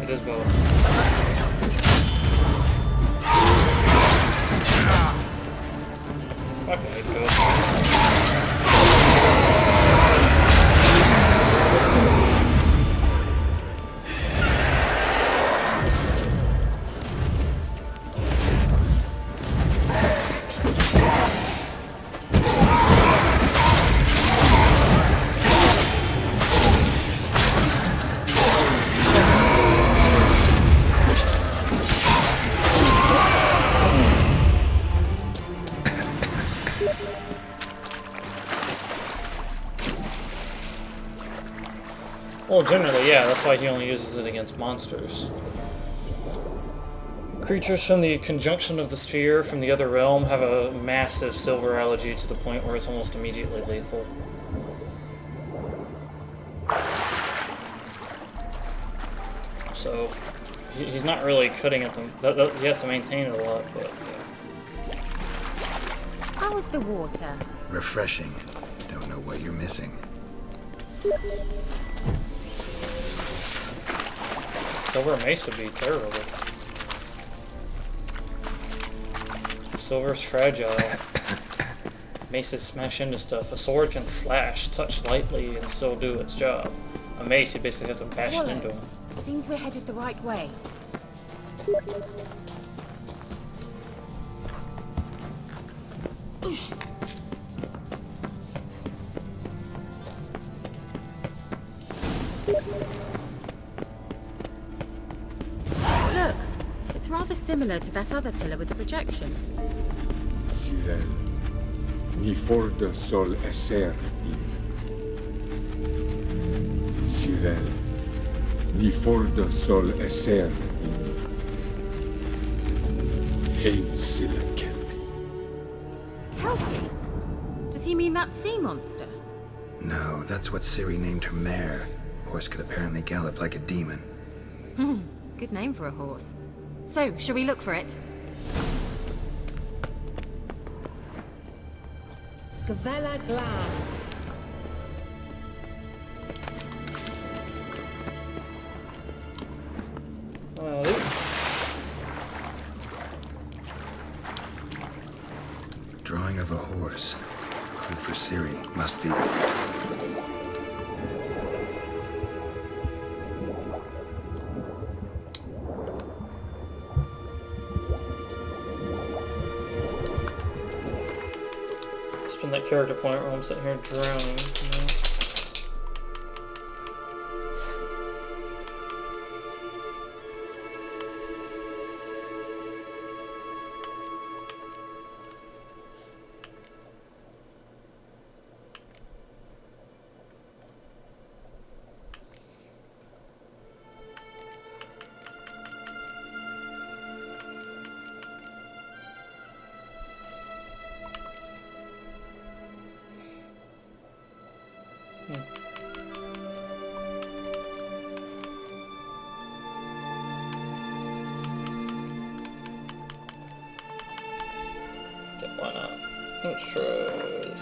Speaker 1: It is both. Well, generally, yeah, that's why he only uses it against monsters. Creatures from the conjunction of the sphere from the other realm have a massive silver allergy to the point where it's almost immediately lethal. So, he's not really cutting at them. He has to maintain it a lot, but yeah.
Speaker 13: How was the water?
Speaker 5: Refreshing. Don't know what you're missing.
Speaker 1: Silver mace would be terrible. Silver's fragile. Maces smash into stuff. A sword can slash, touch lightly, and still do its job. A mace, you basically have to bash it into him.
Speaker 13: Seems we're headed the right way. Look, it's rather similar to that other pillar with the projection.
Speaker 15: Sirel, ni forda sol esser in. Sirel, ni forda sol esser in. Hey, Silla Kelpie.
Speaker 13: Kelpie? Does he mean that sea monster?
Speaker 5: No, that's what Ciri named her mare. Horse could apparently gallop like a demon.
Speaker 13: Good name for a horse. So, shall we look for it? Gavella Glan.
Speaker 5: Drawing of a horse. Clue for Ciri. Must be.
Speaker 1: Spend that character point while I'm sitting here drowning. Why not? Let's try this.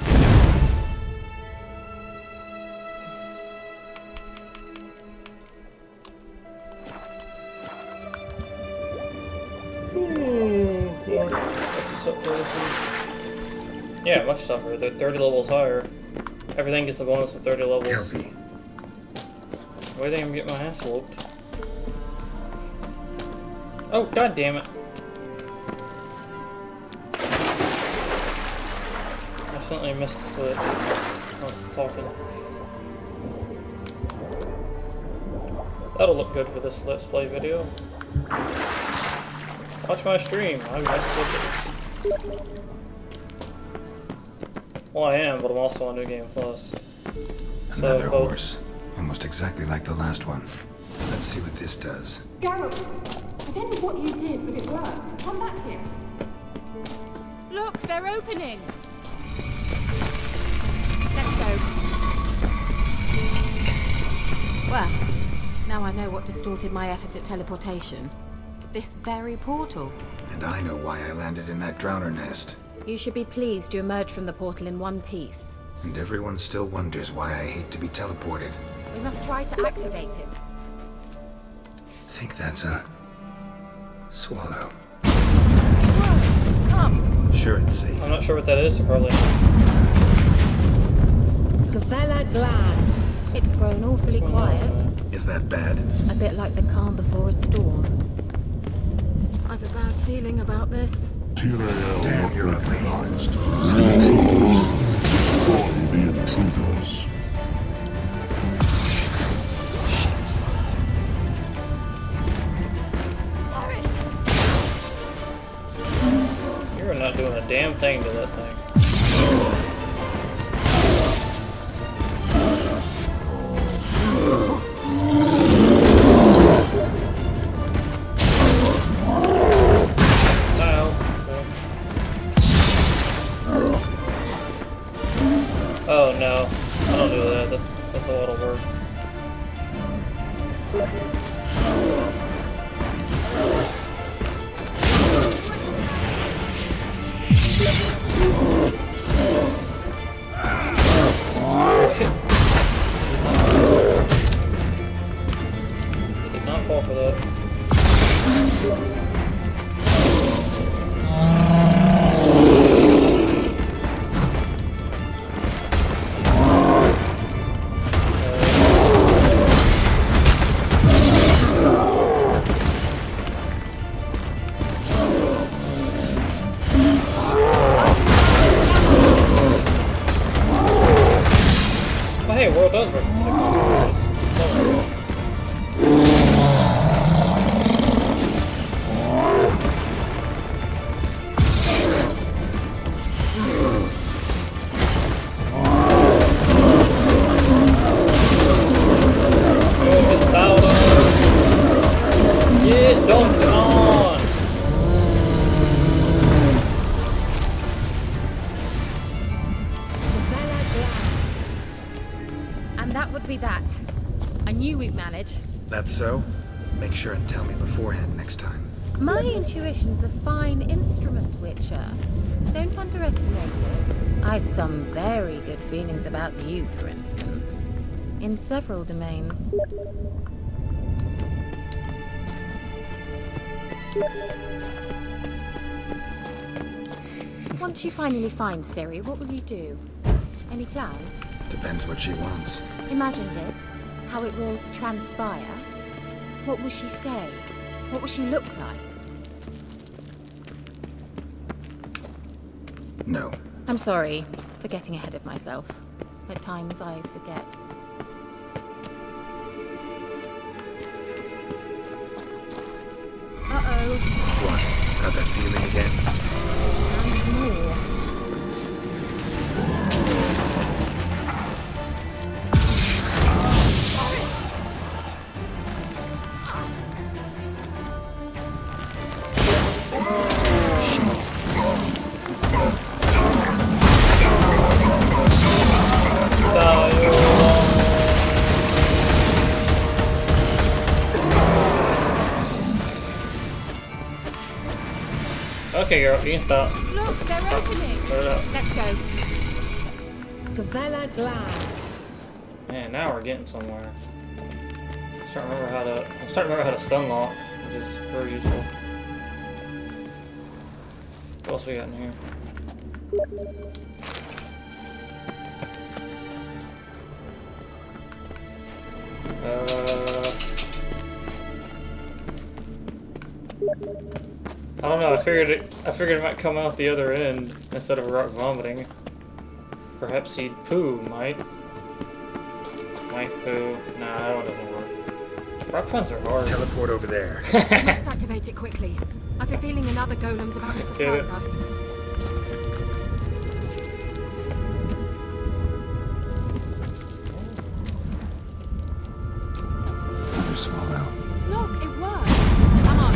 Speaker 1: Yeah, much tougher. They're 30 levels higher. Everything gets a bonus of 30 levels.
Speaker 5: Kelpie.
Speaker 1: Why did I even get my ass whooped? Oh, god damn it. I accidentally missed the switch. I was talking. That'll look good for this Let's Play video. Watch my stream. I miss switches. Well, I am, but I'm also on New Game Plus.
Speaker 5: Another horse. Almost exactly like the last one. Let's see what this does.
Speaker 16: Geralt, I don't know what you did, but it worked. Come back here.
Speaker 12: Look, they're opening. Let's go. Well, now I know what distorted my effort at teleportation. This very portal.
Speaker 5: And I know why I landed in that drowner nest.
Speaker 12: You should be pleased you emerged from the portal in one piece.
Speaker 5: And everyone still wonders why I hate to be teleported.
Speaker 12: We must try to activate it.
Speaker 5: Think that's a... swallow.
Speaker 12: It worked! Come!
Speaker 5: Sure it's safe.
Speaker 1: I'm not sure what that is, so probably...
Speaker 12: Gavella Glan. It's grown awfully quiet.
Speaker 5: Is that bad?
Speaker 12: A bit like the calm before a storm. I've a bad feeling about this.
Speaker 5: Damn, you're ugly.
Speaker 9: The intruders.
Speaker 1: You're not doing a damn thing to that thing. so it'll work. Did not fall for that. Oh, hey, world does work. Get dunked on!
Speaker 12: And that would be that. I knew we'd manage.
Speaker 5: That's so? Make sure and tell me beforehand next time.
Speaker 12: My intuition's a fine instrument, Witcher. Don't underestimate it. I've some very good feelings about you, for instance. In several domains. Once you finally find Ciri, what will you do? Any plans?
Speaker 5: Depends what she wants.
Speaker 12: Imagined it? How it will transpire? What will she say? What will she look like?
Speaker 5: No.
Speaker 12: I'm sorry for getting ahead of myself. At times I forget. Uh-oh.
Speaker 5: What? Got that feeling again?
Speaker 12: And more.
Speaker 1: Okay, girl, you can stop.
Speaker 12: Look, they're opening.
Speaker 1: Put it up.
Speaker 12: Let's go. Gavella Glad.
Speaker 1: Man, now we're getting somewhere. I'm starting to remember how to stun lock, which is very useful. What else we got in here? I don't know. I figured it might come out the other end instead of a rock vomiting. Perhaps he'd poo. Might poo. Nah, that one doesn't work. Rock puns are hard.
Speaker 5: Teleport over there.
Speaker 12: Let's activate it quickly. I have a feeling another golem's about to surprise us.
Speaker 5: Another swallow.
Speaker 12: Look, it worked. Come on.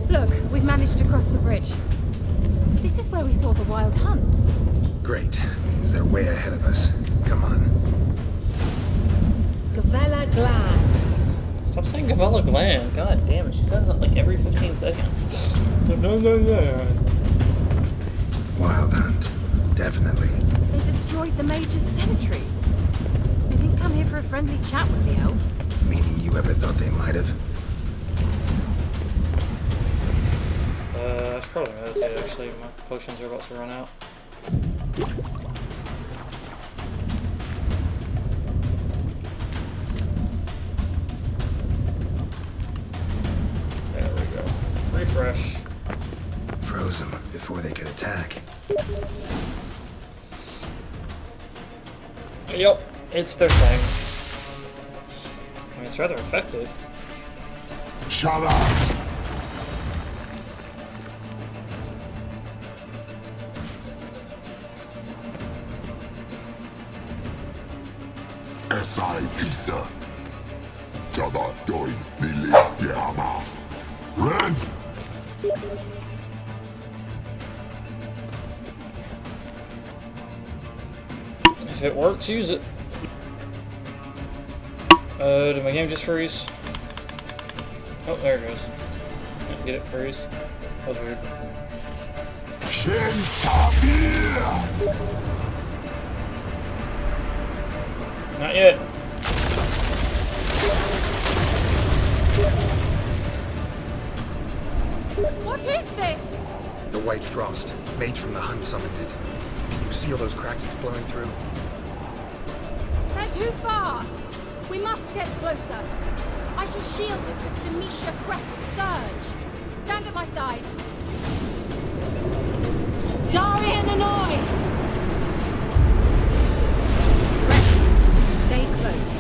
Speaker 12: Look, we've managed to cross the bridge. This is where we saw the wild hunt.
Speaker 5: Great. Means they're way ahead of us. Come on.
Speaker 12: Gavella Glan.
Speaker 1: Stop saying Gavella Glan. God damn it. She says it like every 15 seconds.
Speaker 5: Wild hunt. Definitely.
Speaker 12: They destroyed the Major's sentries. They didn't come here for a friendly chat with the elf.
Speaker 5: Meaning you ever thought they might have?
Speaker 1: I should probably meditate actually. My potions are about to run out. There we go. Refresh.
Speaker 5: Froze them before they could attack.
Speaker 1: Yep, it's their thing. I mean, it's rather effective.
Speaker 15: Shut up!
Speaker 9: Esai Pisa. Jada Doin Nilfgaardian. Ren!
Speaker 1: If it works, use it. Did my game just freeze? Oh, there it goes. Didn't get it freeze. That was weird. Not yet.
Speaker 12: What is this?
Speaker 5: The White Frost. Mage from the Hunt summoned it. Can you see all those cracks it's blowing through?
Speaker 12: They're too far. We must get closer. I shall shield us with Demetia Cress's surge. Stand at my side. Darian Annoy! Ready. Stay close.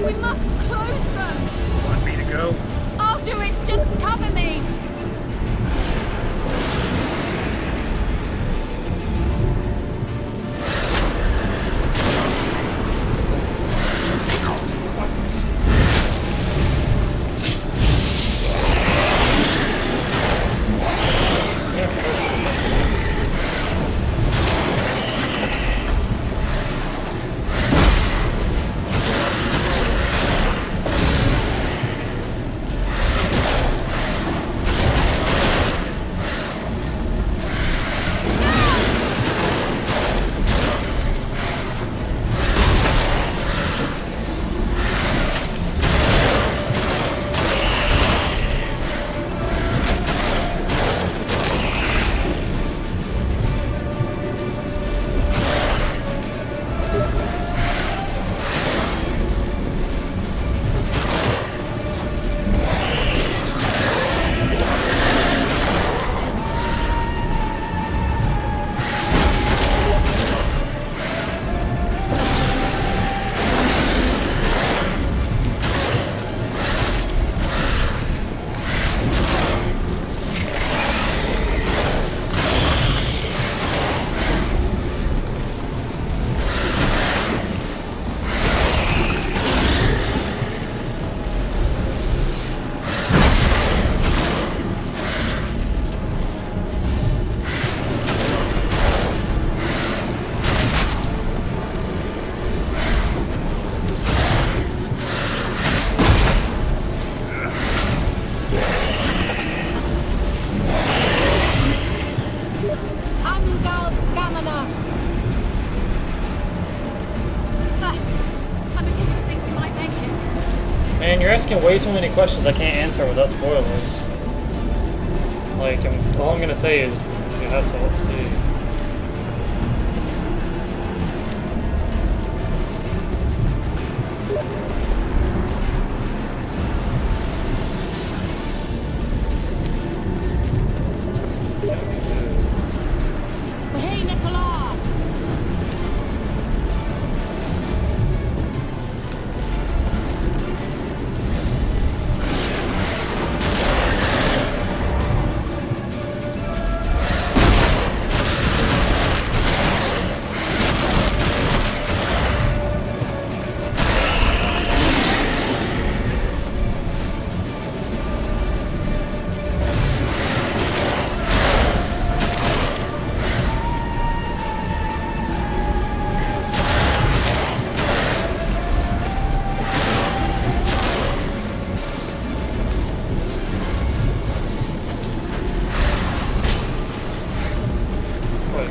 Speaker 12: We must close them!
Speaker 5: Want me to go?
Speaker 12: I'll do it! Just cover me!
Speaker 1: Man, you're asking way too many questions I can't answer without spoilers. Like, all I'm gonna say is you have to see.
Speaker 12: Hey, Nicola!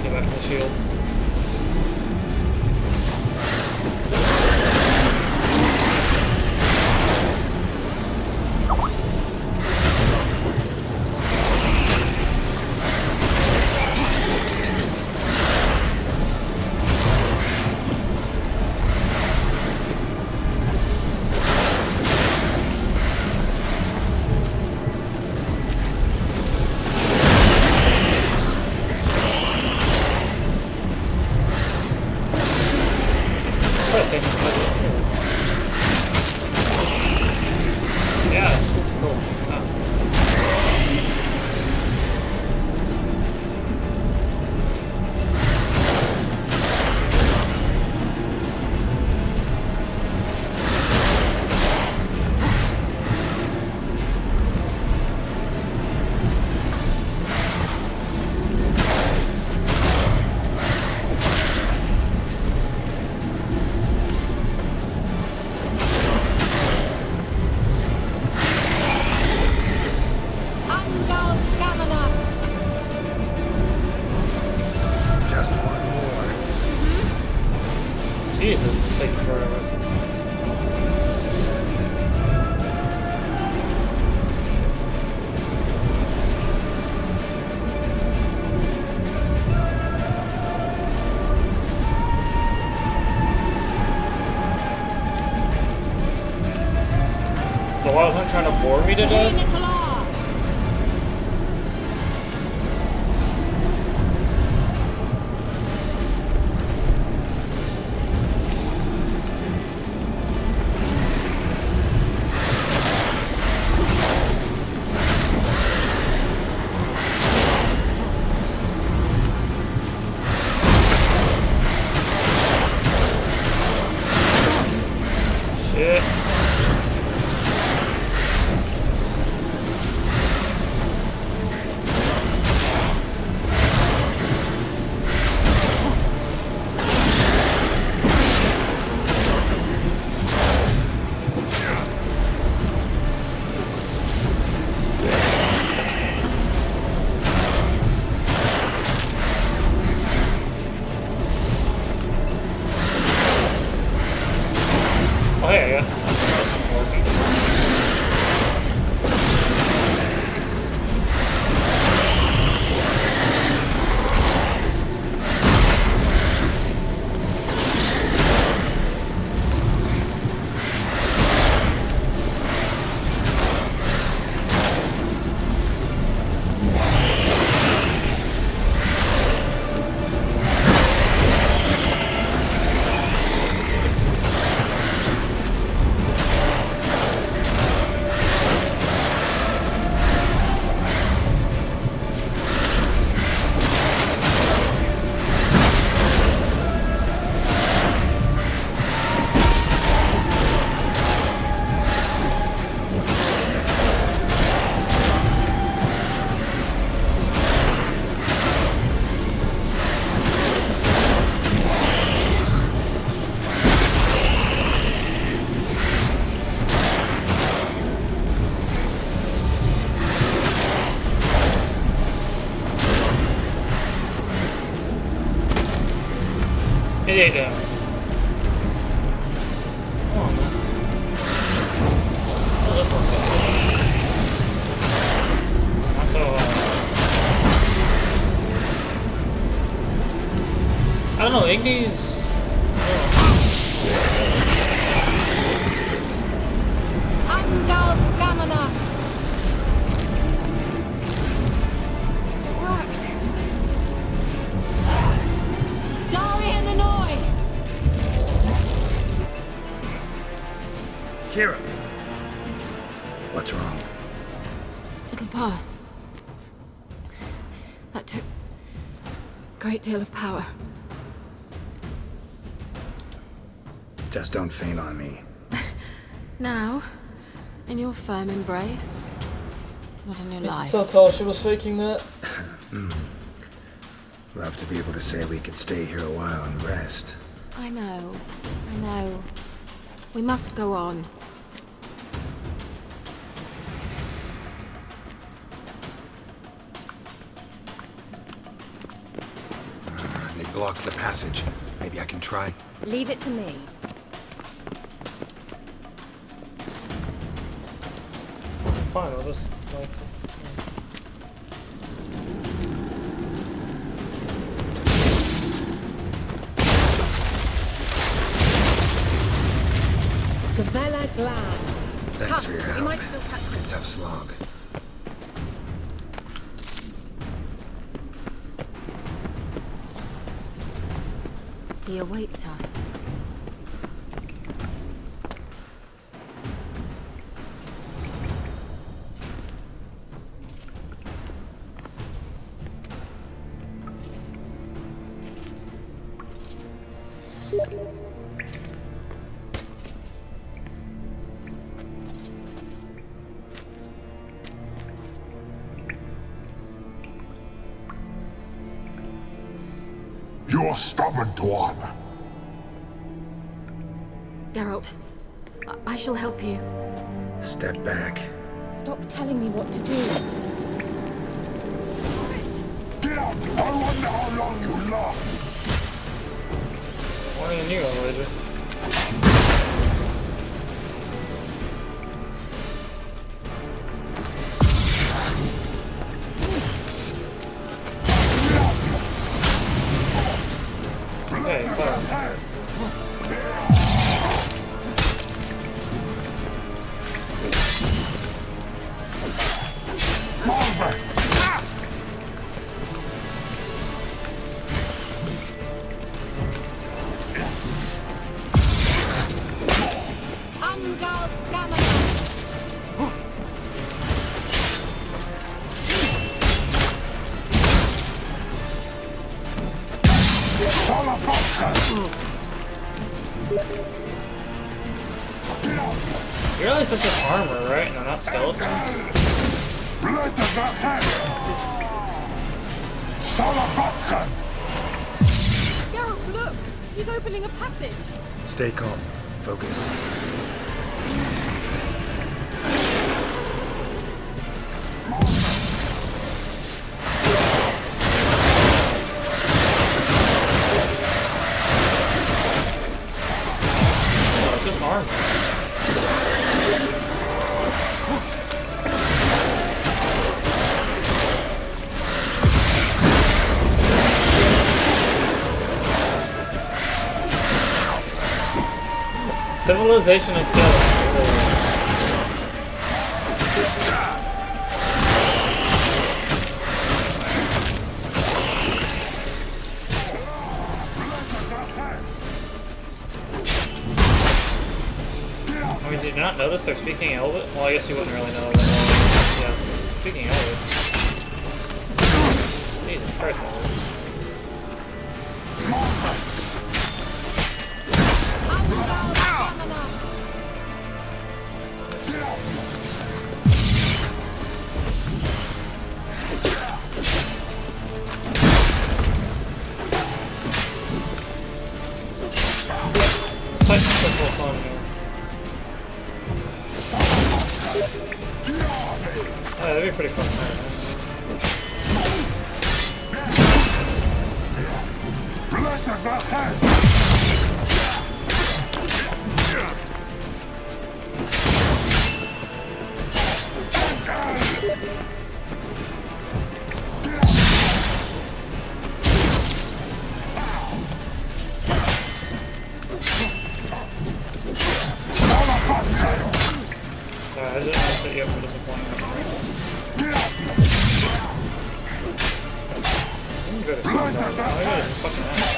Speaker 1: Get back to the shield. Jesus, it's taking forever. The wild hunt trying to bore me to death? Shit. Oh, yeah. It ain't come on, man. Oh, this one's not so I don't know, Iggy's...
Speaker 12: Angal stamina.
Speaker 5: Keira! What's wrong?
Speaker 13: It'll pass. That took a great deal of power.
Speaker 5: Just don't faint on me.
Speaker 13: Now, in your firm embrace, not a new life.
Speaker 1: So tall she was faking that.
Speaker 5: Love to be able to say we could stay here a while and rest.
Speaker 13: I know. We must go on.
Speaker 5: They blocked the passage. Maybe I can try.
Speaker 12: Leave it to me.
Speaker 1: Fine, I'll just like...
Speaker 12: Gavella Glad.
Speaker 5: Thanks for your help.
Speaker 12: You might still catch them.
Speaker 5: Tough slog.
Speaker 13: He awaits us.
Speaker 15: You're stubborn, one.
Speaker 13: Geralt, I shall help you.
Speaker 5: Step back.
Speaker 13: Stop telling me what to do.
Speaker 15: Get up! I wonder how long you last.
Speaker 1: More than you, I'll wager. Okay, fire. You realize this is armor, right? And they're not skeletons?
Speaker 12: Geralt, look! He's opening a passage!
Speaker 5: Stay calm. Focus.
Speaker 1: Oh, it's just armor. Civilization of skeletons. I mean, did you not notice they're speaking Elvish? Well, I guess you wouldn't really know that. Yeah, speaking Elvish. Jesus Christ, Elvish. Such simple fun here. Oh, that'd be pretty fun. Sorry, I didn't set you up for disappointment. I'm good at some dog. Oh, I got his fucking ass.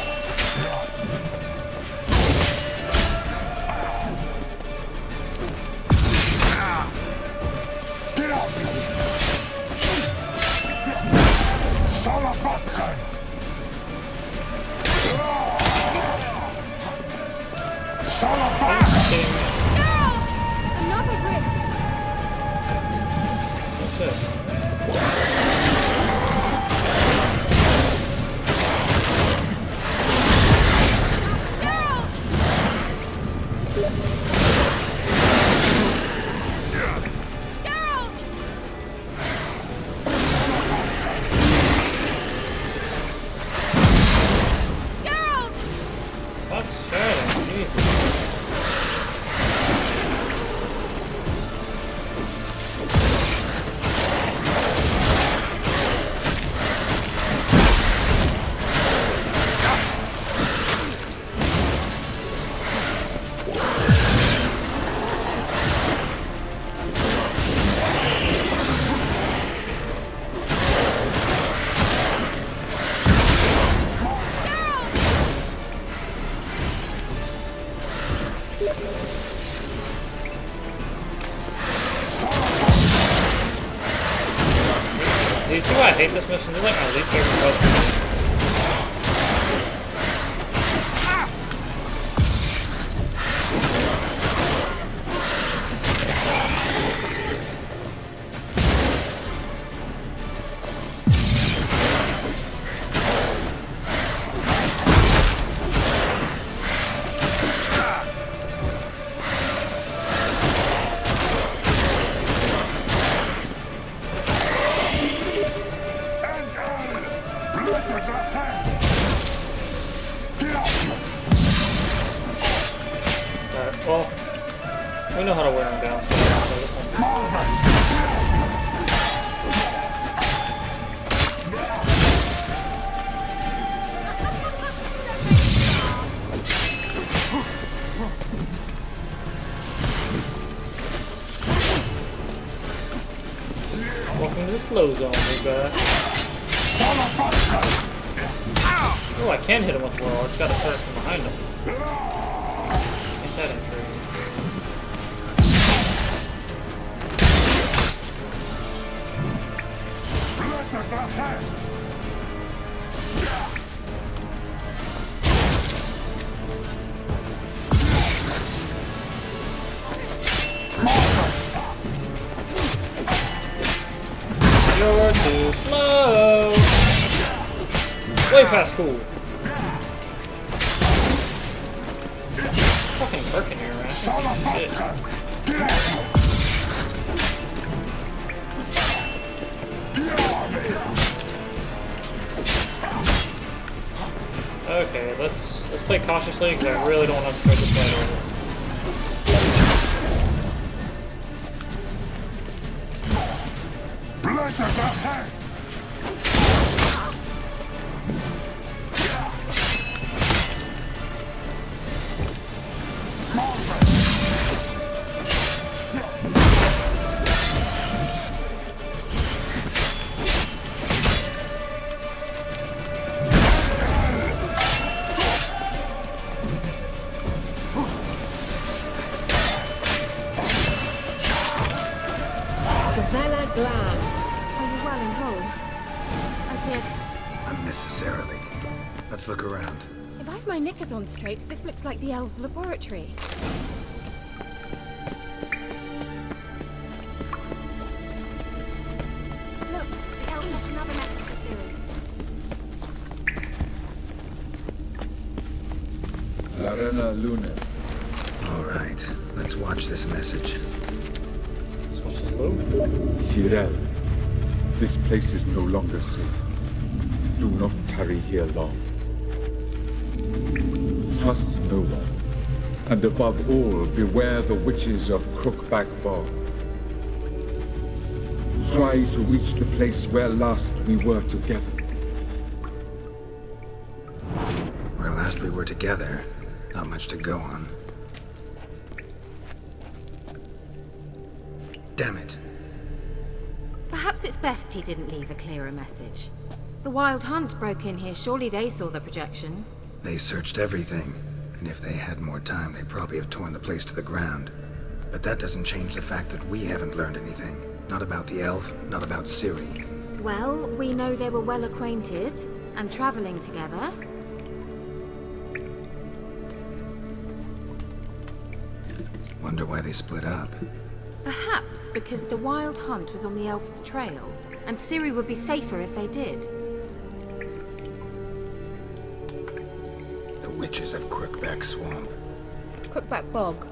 Speaker 12: Another rift!
Speaker 1: What's this? Stop shouting, Jesus. Do you see why I hate this mission? This is like my least favorite puzzle. Alright, well, we know how to wear them down. Welcome to the slow zone, big guy. Oh, I can hit him with the wall. I just gotta start from behind him. Ain't that intriguing? You're too slow. Way past cool. Fucking Birkin here, man. Shit. Okay, let's play cautiously because I really don't want to start this fight over.
Speaker 5: Unnecessarily. Let's look around.
Speaker 13: If I've my knickers on straight, this looks like the elves' laboratory. Look, the elves left another message for Ciri.
Speaker 17: Arena Luna.
Speaker 5: All right, let's watch this message.
Speaker 17: Cyril, this place is no longer safe. Do not tarry here long. Trust no one. And above all, beware the witches of Crookback Bog. Try to reach the place where last we were together.
Speaker 5: Where last we were together, not much to go on. Damn it.
Speaker 13: Perhaps it's best he didn't leave a clearer message. The Wild Hunt broke in here. Surely they saw the projection.
Speaker 5: They searched everything, and if they had more time, they'd probably have torn the place to the ground. But that doesn't change the fact that we haven't learned anything. Not about the elf, not about Ciri.
Speaker 13: Well, we know they were well acquainted and traveling together.
Speaker 5: Wonder why they split up.
Speaker 13: Perhaps because the Wild Hunt was on the elf's trail, and Ciri would be safer if they did.
Speaker 5: The witches of Crookback Swamp.
Speaker 13: Crookback Bog.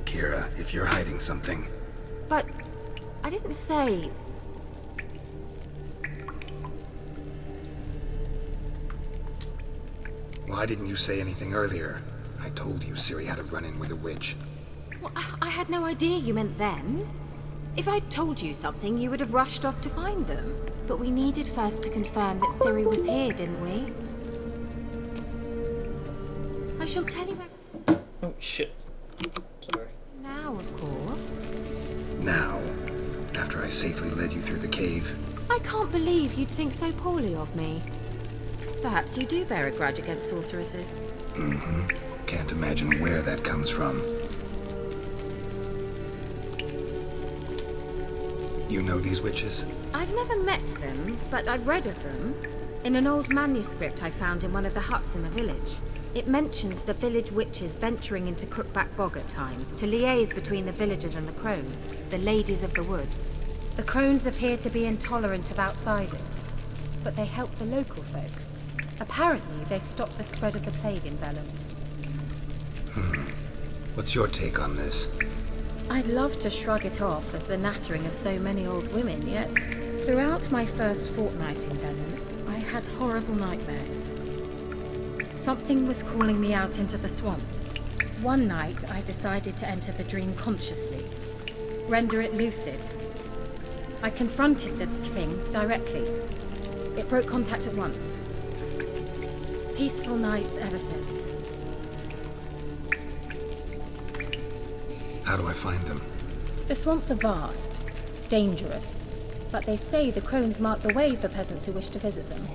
Speaker 5: Keira, if you're hiding something...
Speaker 13: But I didn't say...
Speaker 5: Why didn't you say anything earlier? I told you Ciri had a run-in with a witch.
Speaker 13: Well, I had no idea you meant then. If I'd told you something, you would have rushed off to find them. But we needed first to confirm that Ciri was here, didn't we? I shall tell you
Speaker 1: Oh, shit. Sorry.
Speaker 13: now, of course.
Speaker 5: Now, after I safely led you through the cave.
Speaker 13: I can't believe you'd think so poorly of me. Perhaps you do bear a grudge against sorceresses.
Speaker 5: Mm-hmm. Can't imagine where that comes from. You know these witches?
Speaker 13: I've never met them, but I've read of them. In an old manuscript I found in one of the huts in the village. It mentions the village witches venturing into Crookback Bog at times to liaise between the villagers and the crones, the ladies of the wood. The crones appear to be intolerant of outsiders, but they help the local folk. Apparently, they stopped the spread of the plague in Bellum.
Speaker 5: What's your take on this?
Speaker 13: I'd love to shrug it off as the nattering of so many old women, yet throughout my first fortnight in Bellum, I had horrible nightmares. Something was calling me out into the swamps. One night, I decided to enter the dream consciously, render it lucid. I confronted the thing directly. It broke contact at once. Peaceful nights ever since.
Speaker 5: How do I find them?
Speaker 13: The swamps are vast, dangerous, but they say the crones mark the way for peasants who wish to visit them.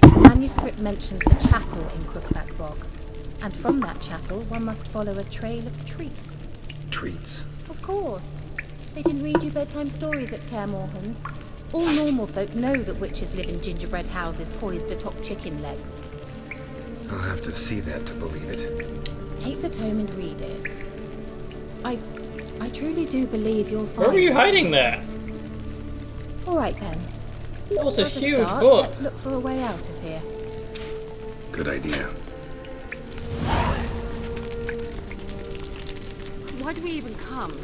Speaker 13: The manuscript mentions a chapel in Crookback Bog, and from that chapel one must follow a trail of treats.
Speaker 5: Treats?
Speaker 13: Of course. They didn't read you bedtime stories at Kaer Morhen. All normal folk know that witches live in gingerbread houses poised atop chicken legs.
Speaker 5: I'll have to see that to believe it.
Speaker 13: Take the tome and read it. I truly do believe you'll find...
Speaker 1: Where were you hiding that?
Speaker 13: Alright then.
Speaker 1: That was a
Speaker 13: As
Speaker 1: huge
Speaker 13: start,
Speaker 1: book.
Speaker 13: Let's look for a way out of here.
Speaker 5: Good idea.
Speaker 13: Why do we even come?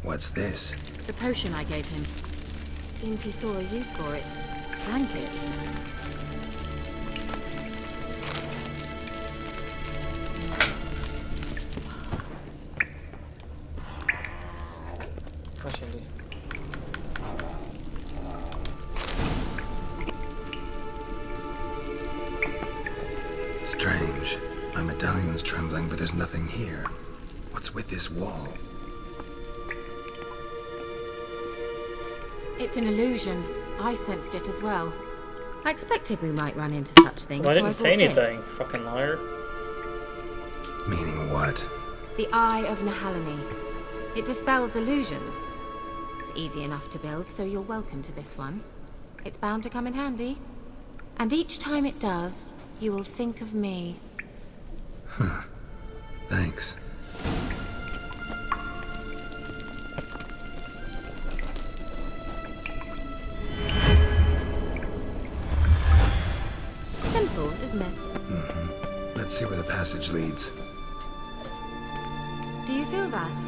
Speaker 5: What's this?
Speaker 13: The potion I gave him. Seems he saw a use for it. Drank it.
Speaker 5: Strange. My medallion's trembling, but there's nothing here. What's with this wall?
Speaker 13: It's an illusion. I sensed it as well. I expected we might run into such things.
Speaker 1: Well, I
Speaker 13: so
Speaker 1: didn't say anything,
Speaker 13: this.
Speaker 1: fucking liar.
Speaker 5: Meaning what?
Speaker 13: The Eye of Nahalani. It dispels illusions. It's easy enough to build, so you're welcome to this one. It's bound to come in handy. And each time it does, you will think of me.
Speaker 5: Huh. Thanks.
Speaker 13: Simple, isn't it?
Speaker 5: Mm-hmm. Let's see where the passage leads.
Speaker 13: Do you feel that?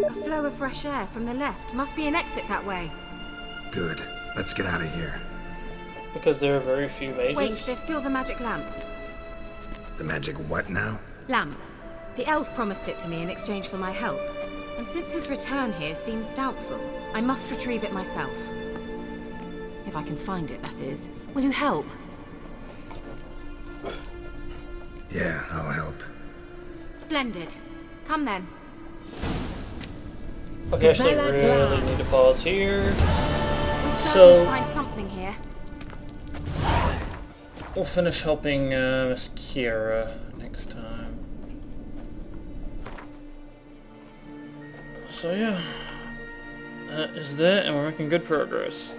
Speaker 13: A flow of fresh air from the left. Must be an exit that way.
Speaker 5: Good. Let's get out of here.
Speaker 1: Because there are very few mages?
Speaker 13: Wait, there's still the magic lamp.
Speaker 5: The magic what now?
Speaker 13: Lamp. The elf promised it to me in exchange for my help. And since his return here seems doubtful, I must retrieve it myself. If I can find it, that is. Will you help?
Speaker 5: Yeah, I'll help.
Speaker 13: Splendid. Come then.
Speaker 1: I actually really need to pause here.
Speaker 13: We're certain
Speaker 1: So
Speaker 13: to find something here.
Speaker 1: we'll finish helping Miss Keira next time. So yeah, that is that, and we're making good progress.